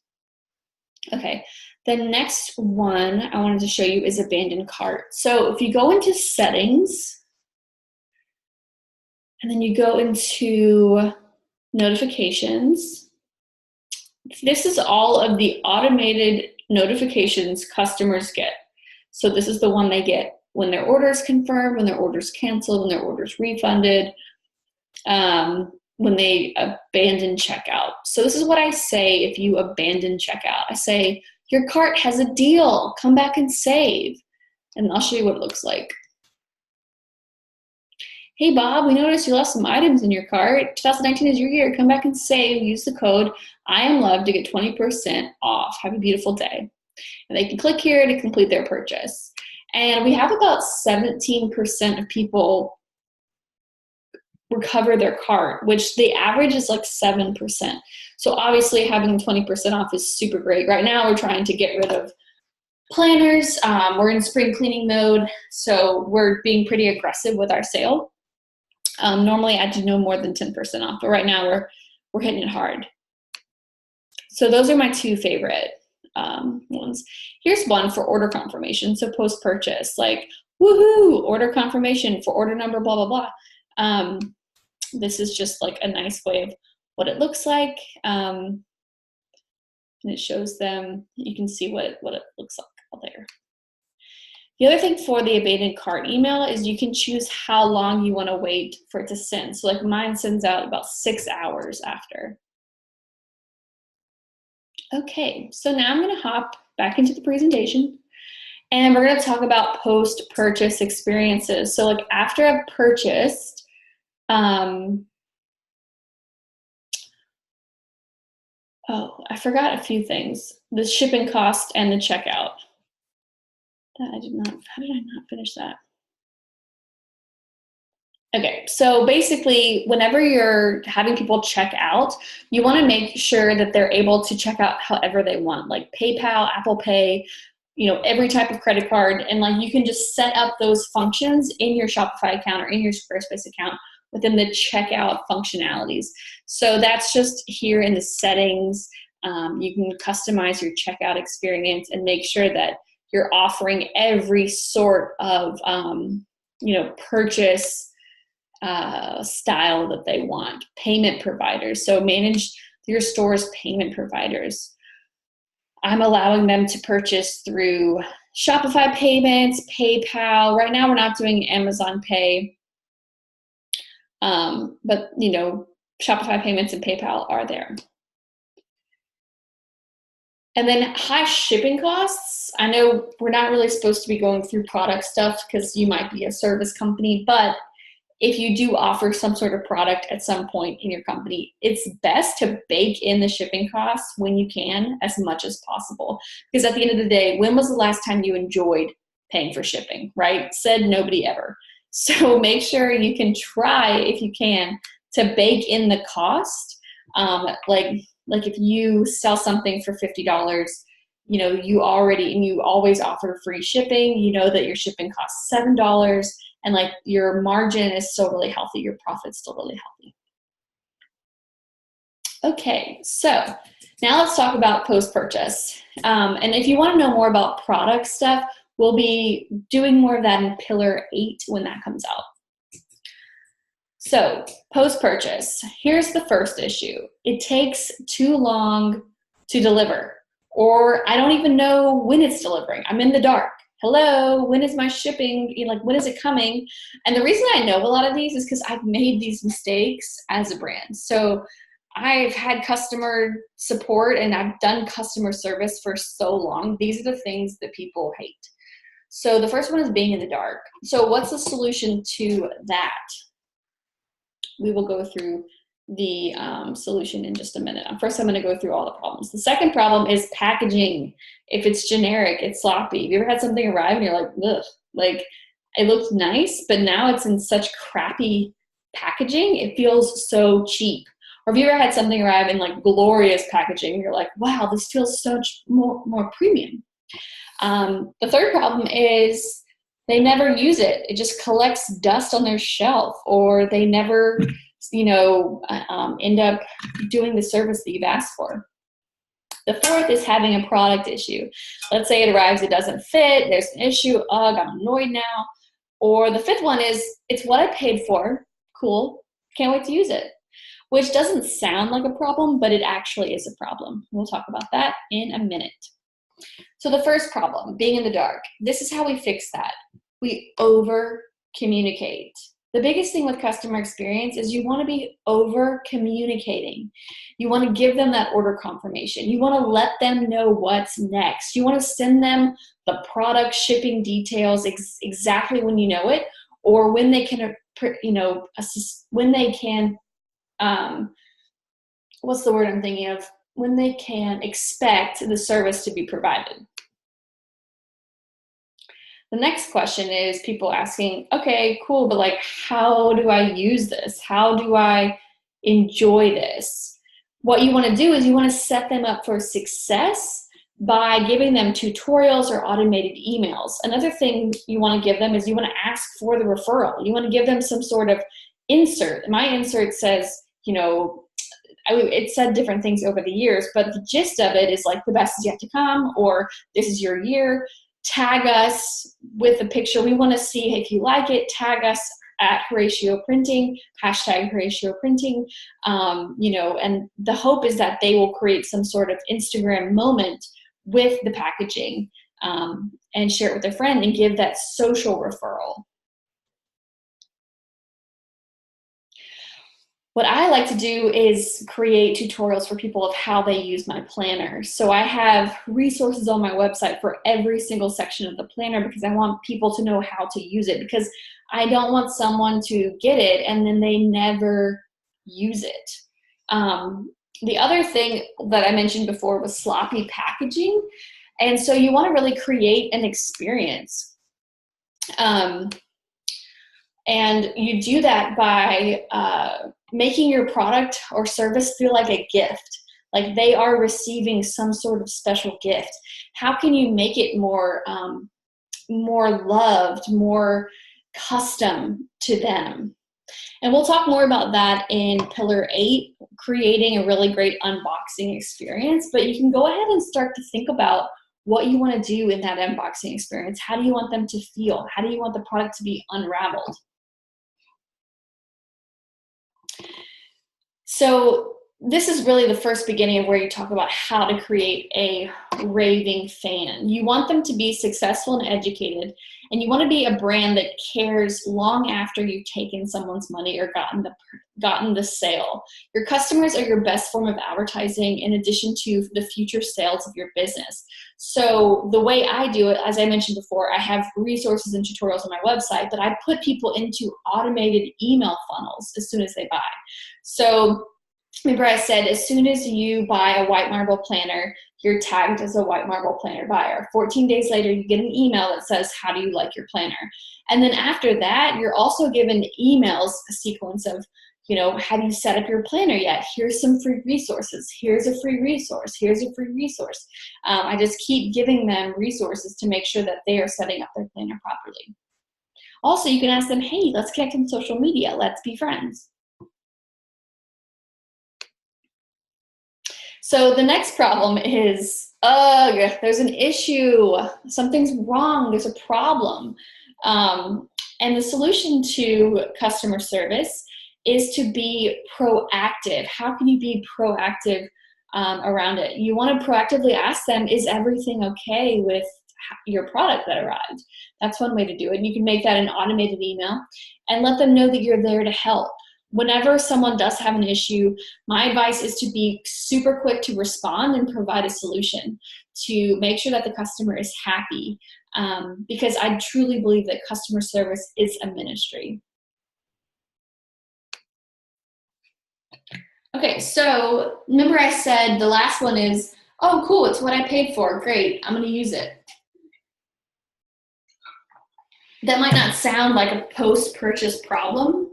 Okay, the next one I wanted to show you is Abandoned Cart. So if you go into Settings, and then you go into notifications. This is all of the automated notifications customers get. So this is the one they get when their order is confirmed, when their order is canceled, when their order is refunded, when they abandon checkout. So this is what I say if you abandon checkout. I say, your cart has a deal. Come back and save. And I'll show you what it looks like. Hey, Bob, we noticed you left some items in your cart. 2019 is your year. Come back and save. Use the code I am loved to get 20% off. Have a beautiful day. And they can click here to complete their purchase. And we have about 17% of people recover their cart, which the average is like 7%. So obviously having 20% off is super great. Right now we're trying to get rid of planners. We're in spring cleaning mode, so we're being pretty aggressive with our sale. Normally I do no more than 10% off, but right now we're hitting it hard. So those are my two favorite ones. Here's one for order confirmation. So post-purchase, like, woohoo, order confirmation for order number, blah, blah, blah. This is just like a nice way of what it looks like. And it shows them, you can see what it looks like out there. The other thing for the abandoned cart email is you can choose how long you want to wait for it to send. So like mine sends out about 6 hours after. Okay, so now I'm going to hop back into the presentation and we're going to talk about post-purchase experiences. So like after I've purchased, oh, I forgot a few things. The shipping cost and the checkout. How did I not finish that? Okay, so basically, whenever you're having people check out, you want to make sure that they're able to check out however they want, like PayPal, Apple Pay, you know, every type of credit card, and like you can just set up those functions in your Shopify account or in your Squarespace account within the checkout functionalities. So that's just here in the settings. You can customize your checkout experience and make sure that you're offering every sort of you know, purchase style that they want. Payment providers, so manage your store's payment providers. I'm allowing them to purchase through Shopify payments, PayPal. Right now we're not doing Amazon Pay, but you know, Shopify payments and PayPal are there. And then high shipping costs. I know we're not really supposed to be going through product stuff because you might be a service company, but if you do offer some sort of product at some point in your company, it's best to bake in the shipping costs when you can, as much as possible. Because at the end of the day, when was the last time you enjoyed paying for shipping, right? Said nobody ever. So make sure you can try, if you can, to bake in the cost. Like if you sell something for $50, you know, you always offer free shipping, you know that your shipping costs $7, and like your margin is still really healthy, your profit's still really healthy. Okay, so now let's talk about post-purchase. And if you want to know more about product stuff, we'll be doing more of that in Pillar 8 when that comes out. So post-purchase, here's the first issue. It takes too long to deliver, or I don't even know when it's delivering. I'm in the dark. Hello, when is my shipping, you know, like when is it coming? And the reason I know a lot of these is because I've made these mistakes as a brand. So I've had customer support and I've done customer service for so long. These are the things that people hate. So the first one is being in the dark. So what's the solution to that? We will go through the solution in just a minute. First, I'm going to go through all the problems. The second problem is packaging. If it's generic, it's sloppy. Have you ever had something arrive and you're like, ugh, like it looked nice, but now it's in such crappy packaging, it feels so cheap. Or have you ever had something arrive in like glorious packaging and you're like, wow, this feels so much more premium. The third problem is they never use it. It just collects dust on their shelf, or they never, you know, end up doing the service that you've asked for. The fourth is having a product issue. Let's say it arrives, it doesn't fit, there's an issue, ugh, I'm annoyed now. Or the fifth one is, it's what I paid for, cool, can't wait to use it. which doesn't sound like a problem, but it actually is a problem. We'll talk about that in a minute. So the first problem, being in the dark, this is how we fix that. We over communicate. The biggest thing with customer experience is you want to be over communicating. You want to give them that order confirmation. You want to let them know what's next. You want to send them the product shipping details exactly when you know it, or when they can, when they can, what's the word I'm thinking of? When they can expect the service to be provided. The next question is people asking, okay, cool, but like, how do I use this? How do I enjoy this? What you want to do is you want to set them up for success by giving them tutorials or automated emails. Another thing you want to give them is you want to ask for the referral. You want to give them some sort of insert. My insert says, it said different things over the years, but the gist of it is like, the best is yet to come, or this is your year. Tag us with a picture. We want to see if you like it. Tag us at Horatio Printing, hashtag Horatio Printing, and the hope is that they will create some sort of Instagram moment with the packaging and share it with their friend and give that social referral. What I like to do is create tutorials for people of how they use my planner. So I have resources on my website for every single section of the planner because I want people to know how to use it, because I don't want someone to get it and then they never use it. The other thing that I mentioned before was sloppy packaging. And so you want to really create an experience. And you do that by making your product or service feel like a gift, like they are receiving some sort of special gift. How can you make it more loved, more custom to them? And we'll talk more about that in Pillar 8, creating a really great unboxing experience. But you can go ahead and start to think about what you want to do in that unboxing experience. How do you want them to feel? How do you want the product to be unraveled? So this is really the first beginning of where you talk about how to create a raving fan. You want them to be successful and educated, and you want to be a brand that cares long after you've taken someone's money or gotten the sale. Your customers are your best form of advertising in addition to the future sales of your business. So the way I do it, as I mentioned before, I have resources and tutorials on my website, but I put people into automated email funnels as soon as they buy. So remember I said, as soon as you buy a White Marble planner, you're tagged as a White Marble planner buyer. 14 days later, you get an email that says, how do you like your planner? And then after that, you're also given emails, a sequence of, have you set up your planner yet? Here's some free resources. Here's a free resource. Here's a free resource. I just keep giving them resources to make sure that they are setting up their planner properly. Also, you can ask them, hey, let's connect on social media. Let's be friends. So the next problem is, there's an issue. Something's wrong. There's a problem. And the solution to customer service is to be proactive. How can you be proactive around it? You want to proactively ask them, is everything okay with your product that arrived? That's one way to do it. You can make that an automated email and let them know that you're there to help. Whenever someone does have an issue, my advice is to be super quick to respond and provide a solution to make sure that the customer is happy, because I truly believe that customer service is a ministry. Okay, so remember I said the last one is, oh, cool, it's what I paid for. Great, I'm going to use it. That might not sound like a post-purchase problem,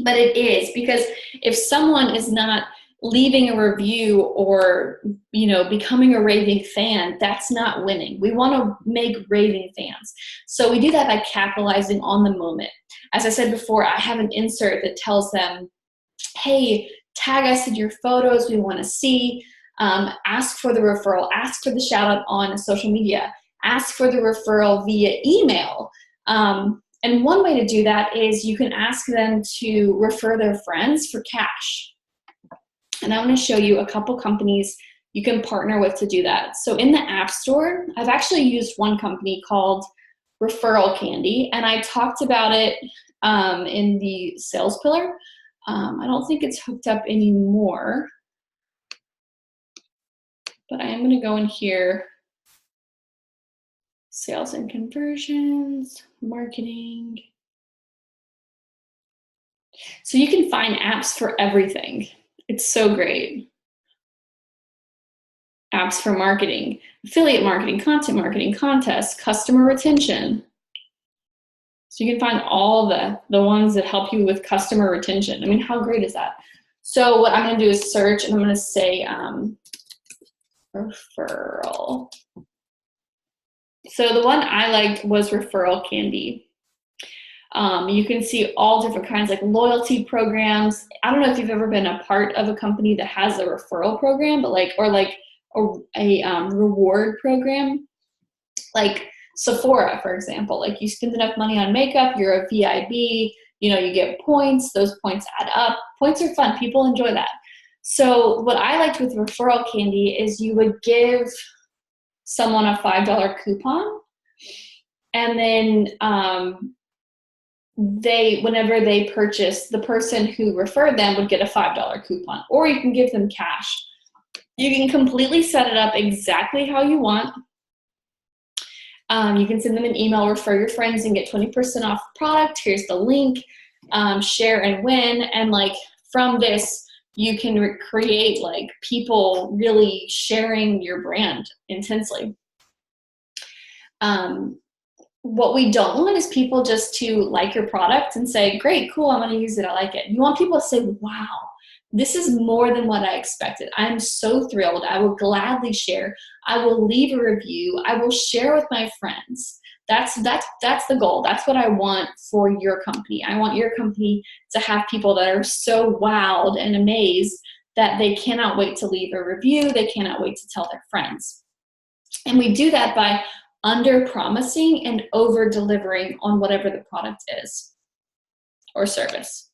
but it is, because if someone is not leaving a review or, becoming a raving fan, that's not winning. We want to make raving fans. So we do that by capitalizing on the moment. As I said before, I have an insert that tells them, hey, tag us in your photos. We want to see. Ask for the referral. Ask for the shout out on social media. Ask for the referral via email. And one way to do that is you can ask them to refer their friends for cash. And I'm going to show you a couple companies you can partner with to do that. So in the App Store, I've actually used one company called Referral Candy, and I talked about it in the sales pillar. I don't think it's hooked up anymore, but I am going to go in here, sales and conversions, marketing. So you can find apps for everything. It's so great. Apps for marketing, affiliate marketing, content marketing, contests, customer retention. So you can find all the ones that help you with customer retention. I mean, how great is that? So what I'm going to do is search, and I'm going to say referral. So the one I liked was Referral Candy. You can see all different kinds, like loyalty programs. I don't know if you've ever been a part of a company that has a referral program, but a reward program, like Sephora, for example. Like you spend enough money on makeup, you're a VIB, you get points, those points add up. Points are fun, people enjoy that. So what I liked with Referral Candy is you would give someone a $5 coupon, and then whenever they purchase, the person who referred them would get a $5 coupon, or you can give them cash. You can completely set it up exactly how you want. You can send them an email, refer your friends and get 20% off product. Here's the link, share and win. And from this, you can create people really sharing your brand intensely. What we don't want is people just to like your product and say, great, cool, I'm gonna use it, I like it. You want people to say, wow, this is more than what I expected. I'm so thrilled. I will gladly share. I will leave a review. I will share with my friends. That's the goal. That's what I want for your company. I want your company to have people that are so wowed and amazed that they cannot wait to leave a review. They cannot wait to tell their friends. And we do that by under-promising and over-delivering on whatever the product is or service.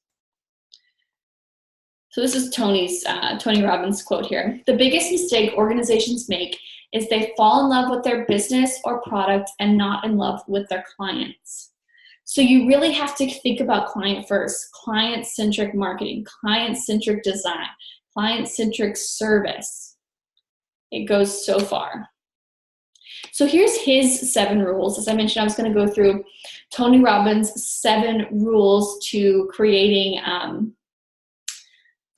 So this is Tony Robbins quote here. The biggest mistake organizations make is they fall in love with their business or product and not in love with their clients. So you really have to think about client first, client-centric marketing, client-centric design, client-centric service. It goes so far. So here's his 7 rules. As I mentioned, I was going to go through Tony Robbins' 7 rules to creating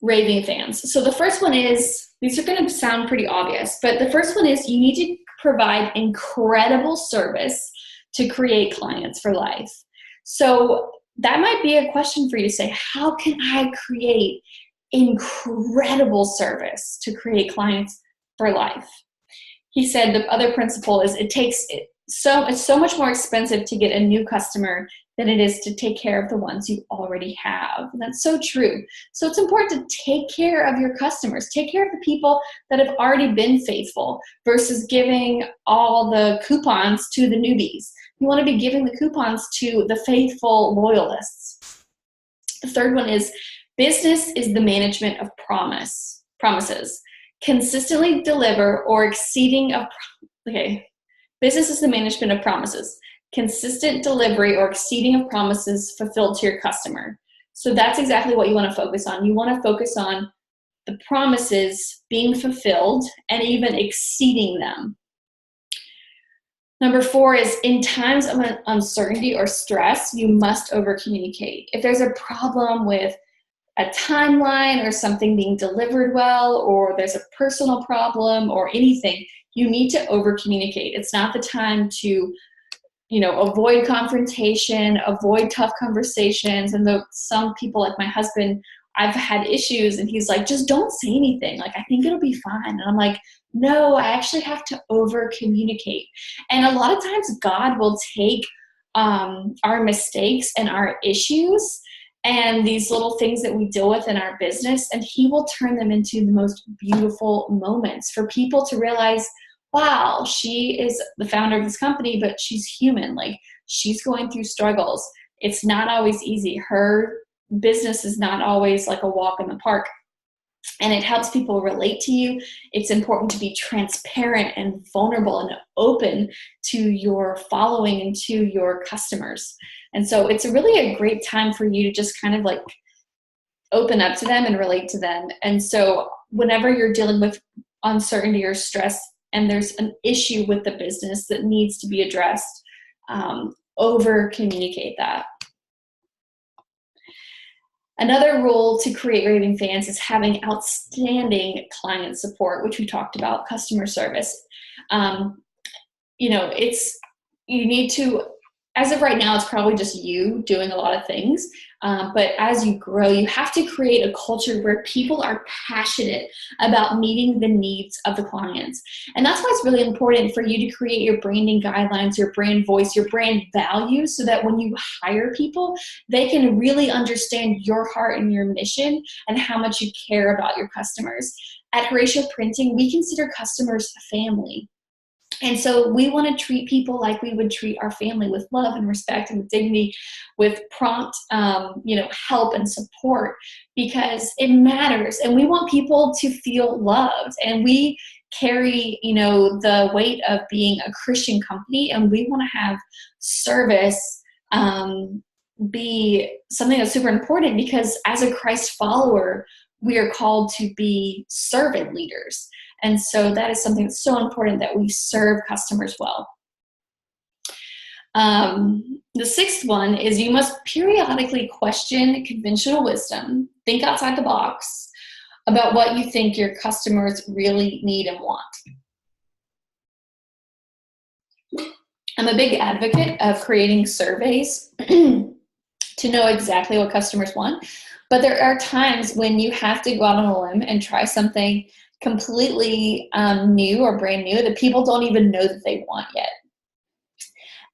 raving fans. So the first one is, these are going to sound pretty obvious, but the first one is you need to provide incredible service to create clients for life. So that might be a question for you to say, how can I create incredible service to create clients for life? He said the other principle is it's so much more expensive to get a new customer than it is to take care of the ones you already have. And that's so true. So it's important to take care of your customers. Take care of the people that have already been faithful versus giving all the coupons to the newbies. You want to be giving the coupons to the faithful loyalists. The third one is business is the management of promises. Consistently deliver or exceeding business is the management of promises. Consistent delivery or exceeding of promises fulfilled to your customer. So that's exactly what you want to focus on. You want to focus on the promises being fulfilled and even exceeding them. Number 4 is in times of uncertainty or stress, you must over-communicate. If there's a problem with a timeline or something being delivered well, or there's a personal problem or anything, you need to over-communicate. It's not the time to avoid confrontation, avoid tough conversations. And though some people, like my husband, I've had issues and he's like, just don't say anything. I think it'll be fine. And I'm like, no, I actually have to over communicate. And a lot of times God will take our mistakes and our issues and these little things that we deal with in our business, and he will turn them into the most beautiful moments for people to realize, wow, she is the founder of this company, but she's human. She's going through struggles. It's not always easy. Her business is not always like a walk in the park. and it helps people relate to you. It's important to be transparent and vulnerable and open to your following and to your customers. And so it's really a great time for you to just kind of like open up to them and relate to them. And so whenever you're dealing with uncertainty or stress and there's an issue with the business that needs to be addressed, over communicate that. Another rule to create raving fans is having outstanding client support, which we talked about, customer service. You know, you need to, as of right now, it's probably just you doing a lot of things. But as you grow, you have to create a culture where people are passionate about meeting the needs of the clients. And that's why it's really important for you to create your branding guidelines, your brand voice, your brand values, so that when you hire people, they can really understand your heart and your mission and how much you care about your customers. At Horatio Printing, we consider customers family. And so we want to treat people like we would treat our family, with love and respect and with dignity, with prompt, help and support, because it matters. And we want people to feel loved. And we carry, the weight of being a Christian company, and we want to have service be something that's super important, because as a Christ follower, we are called to be servant leaders. And so that is something that's so important, that we serve customers well. The sixth one is you must periodically question conventional wisdom, think outside the box about what you think your customers really need and want. I'm a big advocate of creating surveys to know exactly what customers want, but there are times when you have to go out on a limb and try something completely new or brand new that people don't even know that they want yet.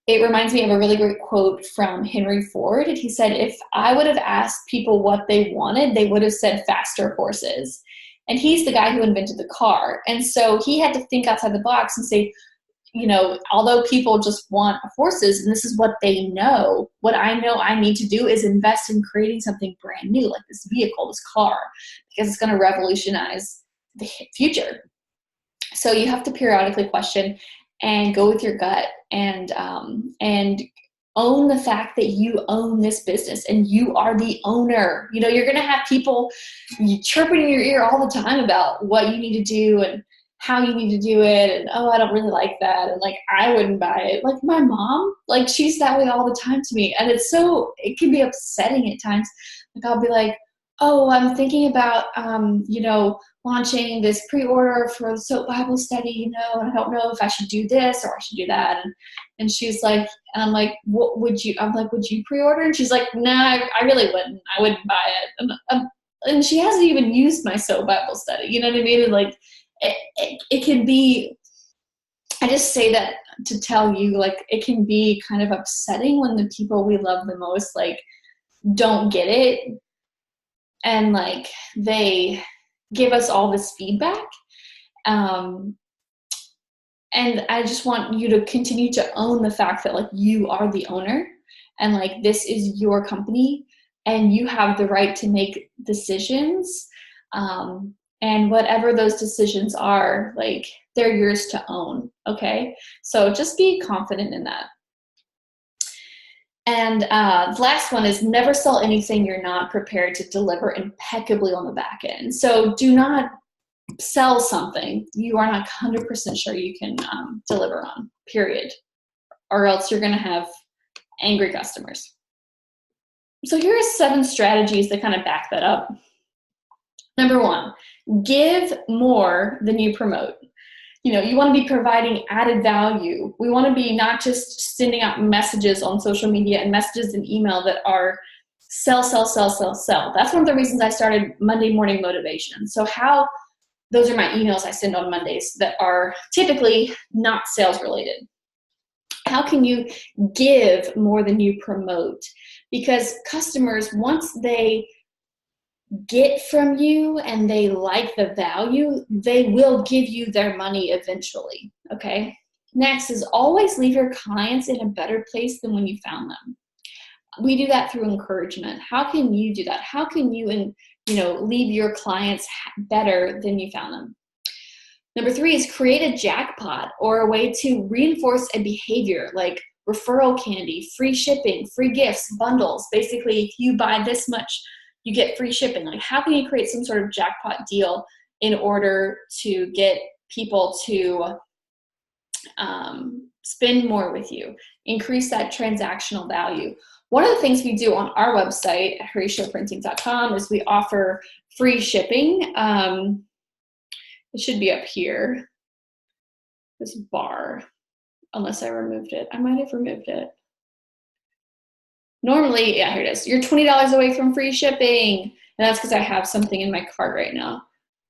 It reminds me of a really great quote from Henry Ford. He said, if I would have asked people what they wanted, they would have said faster horses. And he's the guy who invented the car. And so he had to think outside the box and say, although people just want horses and this is what they know, what I know I need to do is invest in creating something brand new, like this vehicle, this car, because it's going to revolutionize the future. So you have to periodically question and go with your gut and own the fact that you own this business and you are the owner. You're going to have people chirping in your ear all the time about what you need to do and how you need to do it. And, oh, I don't really like that. And I wouldn't buy it. Like my mom, she's that way all the time to me. And it can be upsetting at times. I'll be like, oh, I'm thinking about, launching this pre-order for the SOAP Bible study, and I don't know if I should do this or I should do that. And she's like, and I'm like, what would you, would you pre-order? And she's like, nah, I really wouldn't. I wouldn't buy it. And she hasn't even used my SOAP Bible study. You know what I mean? And it can be, I just say that to tell you, it can be kind of upsetting when the people we love the most, don't get it. And they give us all this feedback. And I just want you to continue to own the fact that you are the owner and this is your company and you have the right to make decisions. And whatever those decisions are, they're yours to own. Okay. So just be confident in that. And the last one is never sell anything you're not prepared to deliver impeccably on the back end. So do not sell something you are not 100% sure you can deliver on, period. Or else you're going to have angry customers. So here are 7 strategies that kind of back that up. Number 1, give more than you promote. You want to be providing added value. We want to be not just sending out messages on social media and messages in email that are sell, sell, sell, sell, sell. That's one of the reasons I started Monday Morning Motivation. So those are my emails I send on Mondays that are typically not sales related. How can you give more than you promote? Because customers, once they get from you and they like the value, they will give you their money eventually, okay? Next is always leave your clients in a better place than when you found them. We do that through encouragement. How can you do that? How can you leave your clients better than you found them. Number 3 is create a jackpot or a way to reinforce a behavior like referral candy, free shipping, free gifts, bundles. Basically, if you buy this much, you get free shipping. Like, how can you create some sort of jackpot deal in order to get people to spend more with you, increase that transactional value? One of the things we do on our website at HoratiaPrinting.com is we offer free shipping. It should be up here, this bar, unless I removed it. I might have removed it. Normally, yeah, here it is. You're $20 away from free shipping. And that's because I have something in my cart right now,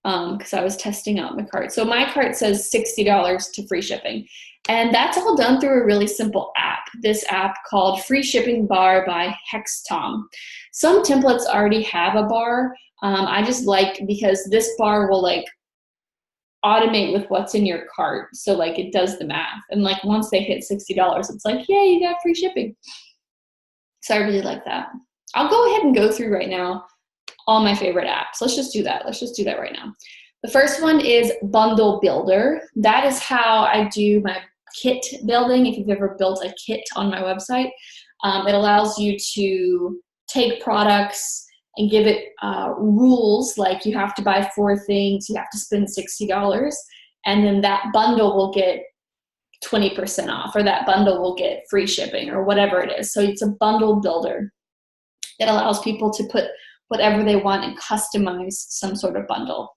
because I was testing out my cart. So my cart says $60 to free shipping. And that's all done through a really simple app. This app called Free Shipping Bar by HexTom. Some templates already have a bar. I just like, because this bar will like automate with what's in your cart. So like it does the math. And like once they hit $60, it's like, yeah, you got free shipping. So I really like that. I'll go ahead and go through right now all my favorite apps. Let's just do that. Let's just do that right now. The first one is Bundle Builder. That is how I do my kit building. If you've ever built a kit on my website, it allows you to take products and give it rules, like you have to buy 4 things, you have to spend $60, and then that bundle will get 20% off, or that bundle will get free shipping, or whatever it is. So it's a bundle builder that allows people to put whatever they want and customize some sort of bundle.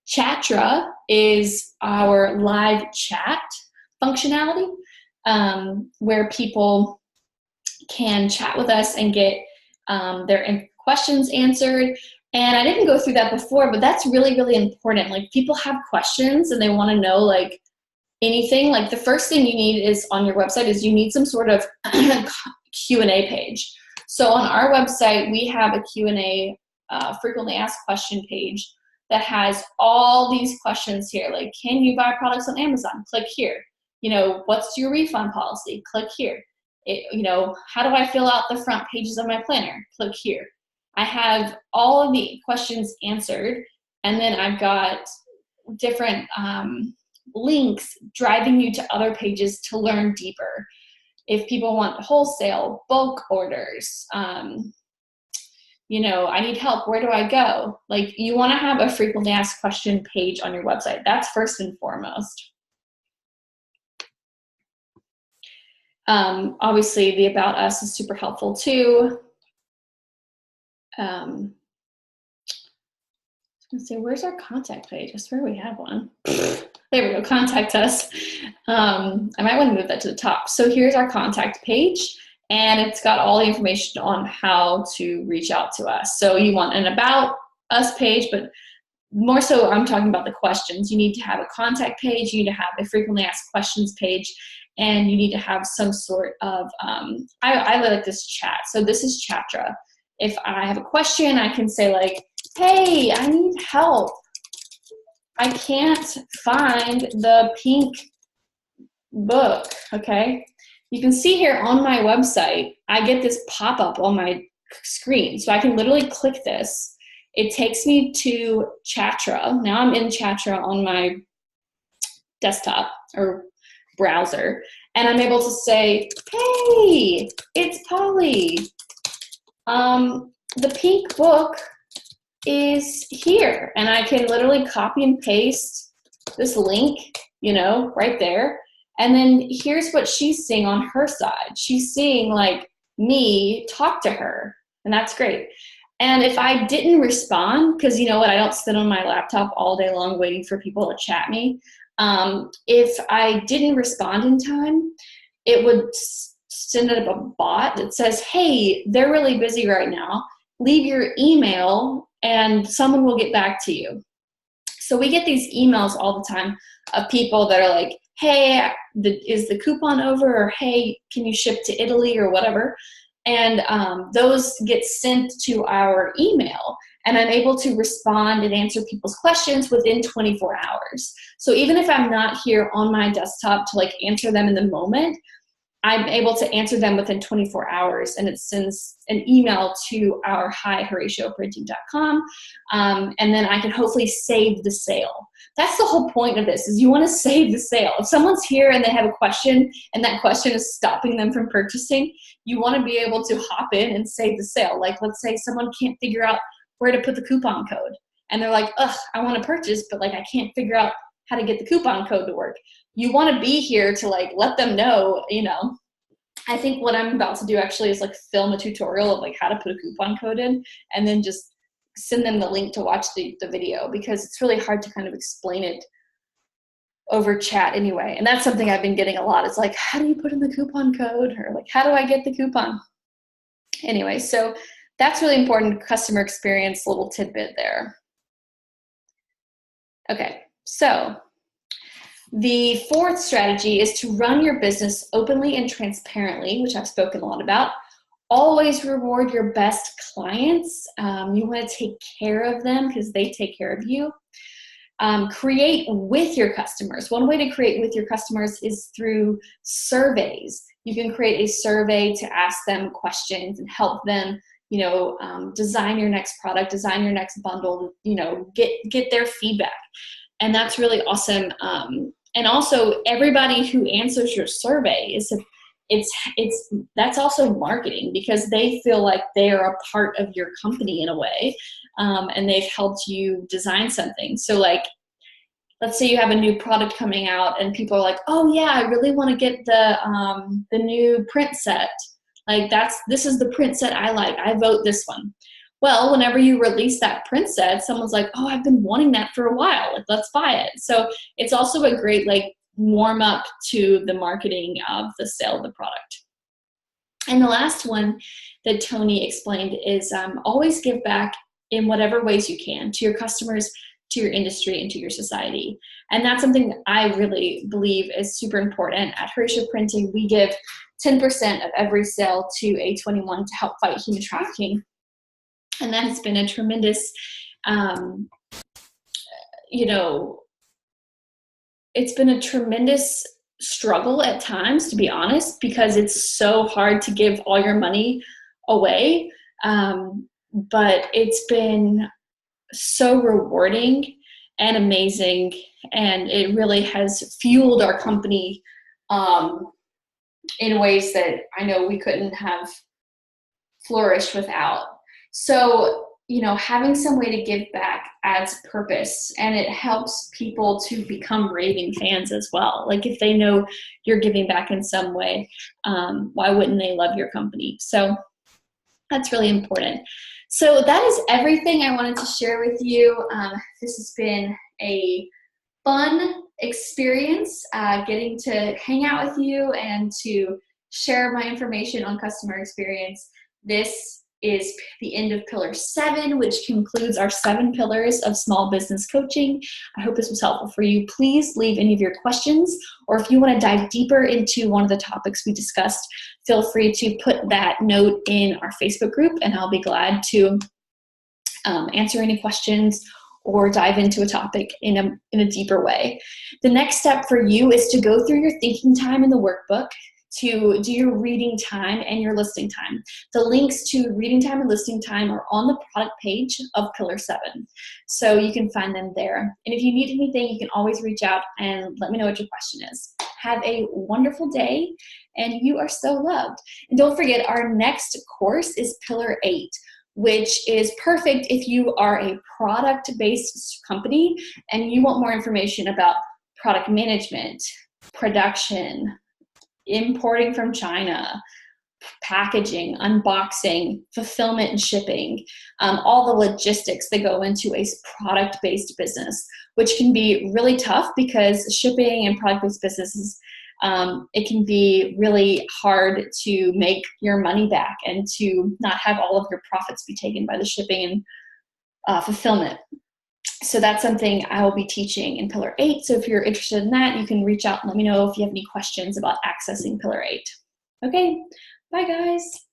Chatra is our live chat functionality, where people can chat with us and get their questions answered. And I didn't go through that before, but that's really, really important. Like, people have questions and they want to know like anything. Like, the first thing you need is on your website is you need some sort of Q&A page. So on our website, we have a Q&A frequently asked question page that has all these questions here. Like, can you buy products on Amazon? Click here. What's your refund policy? Click here. How do I fill out the front pages of my planner? Click here. I have all of the questions answered, and then I've got different links driving you to other pages to learn deeper. If people want wholesale, bulk orders, I need help, where do I go? Like, you want to have a frequently asked question page on your website. That's first and foremost. Obviously, the About Us is super helpful too. I was gonna say, where's our contact page? I swear we have one. There we go, contact us. I might want to move that to the top. So here's our contact page, and it's got all the information on how to reach out to us. So you want an About Us page, but more so I'm talking about the questions. You need to have a contact page, you need to have a frequently asked questions page, and you need to have some sort of, I like this chat. So this is Chatra. If I have a question, I can say like, hey, I need help. I can't find the pink book, okay? You can see here on my website, I get this pop-up on my screen. So I can literally click this. It takes me to Chatra. Now I'm in Chatra on my desktop or browser, and I'm able to say, hey, it's Polly. The pink book is here, and I can literally copy and paste this link, right there. And then here's what she's seeing on her side. She's seeing like me talk to her, and that's great. And if I didn't respond, because you know what, I don't sit on my laptop all day long waiting for people to chat me. If I didn't respond in time, it would send up a bot that says, hey, they're really busy right now. Leave your email and someone will get back to you. So we get these emails all the time of people that are like, hey, is the coupon over? Or hey, can you ship to Italy or whatever? And those get sent to our email. And I'm able to respond and answer people's questions within 24 hours. So even if I'm not here on my desktop to like answer them in the moment, I'm able to answer them within 24 hours, and it sends an email to our hi.horatio.printing.com, and then I can hopefully save the sale. That's the whole point of this, is you want to save the sale. If someone's here and they have a question and that question is stopping them from purchasing, you want to be able to hop in and save the sale. Like, let's say someone can't figure out where to put the coupon code, and they're like, ugh, I want to purchase, but like I can't figure out how to get the coupon code to work. You want to be here to like let them know, you know. I think what I'm about to do actually is like film a tutorial of like how to put a coupon code in, and then just send them the link to watch the video, because it's really hard to kind of explain it over chat anyway. And that's something I've been getting a lot. It's like, how do you put in the coupon code? Or like, how do I get the coupon? Anyway, so that's really important customer experience little tidbit there. Okay, so the fourth strategy is to run your business openly and transparently, which I've spoken a lot about. Always reward your best clients. You want to take care of them because they take care of you. Create with your customers. One way to create with your customers is through surveys. You can create a survey to ask them questions and help them, you know, design your next product, design your next bundle, you know, get their feedback. And that's really awesome. And also, everybody who answers your survey that's also marketing, because they feel like they are a part of your company in a way, and they've helped you design something. So like, let's say you have a new product coming out and people are like, oh yeah, I really want to get the new print set. Like this is the print set I like. I vote this one. Well, whenever you release that print set, someone's like, oh, I've been wanting that for a while. Like, let's buy it. So it's also a great like warm up to the marketing of the sale of the product. And the last one that Tony explained is always give back in whatever ways you can to your customers, to your industry, and to your society. And that's something that I really believe is super important. At Horatio Printing, we give 10% of every sale to A21 to help fight human trafficking. And that has been a tremendous, you know, it's been a tremendous struggle at times, to be honest, because it's so hard to give all your money away. But it's been so rewarding and amazing, and it really has fueled our company in ways that I know we couldn't have flourished without. So, you know, having some way to give back adds purpose, and it helps people to become raving fans as well. Like if they know you're giving back in some way, why wouldn't they love your company? So that's really important. So that is everything I wanted to share with you. This has been a fun experience getting to hang out with you and to share my information on customer experience. This is the end of Pillar 7, which concludes our 7 pillars of small business coaching. I hope this was helpful for you. Please leave any of your questions, or if you want to dive deeper into one of the topics we discussed, feel free to put that note in our Facebook group, and I'll be glad to answer any questions or dive into a topic in a deeper way. The next step for you is to go through your thinking time in the workbook, to do your reading time and your listing time. The links to reading time and listing time are on the product page of Pillar 7. So you can find them there. And if you need anything, you can always reach out and let me know what your question is. Have a wonderful day, and you are so loved. And don't forget, our next course is Pillar 8, which is perfect if you are a product-based company and you want more information about product management, production, importing from China, packaging, unboxing, fulfillment and shipping, all the logistics that go into a product-based business, which can be really tough because shipping and product-based businesses, it can be really hard to make your money back and to not have all of your profits be taken by the shipping and fulfillment. So that's something I will be teaching in Pillar 8. So if you're interested in that, you can reach out and let me know if you have any questions about accessing Pillar 8. Okay, bye guys.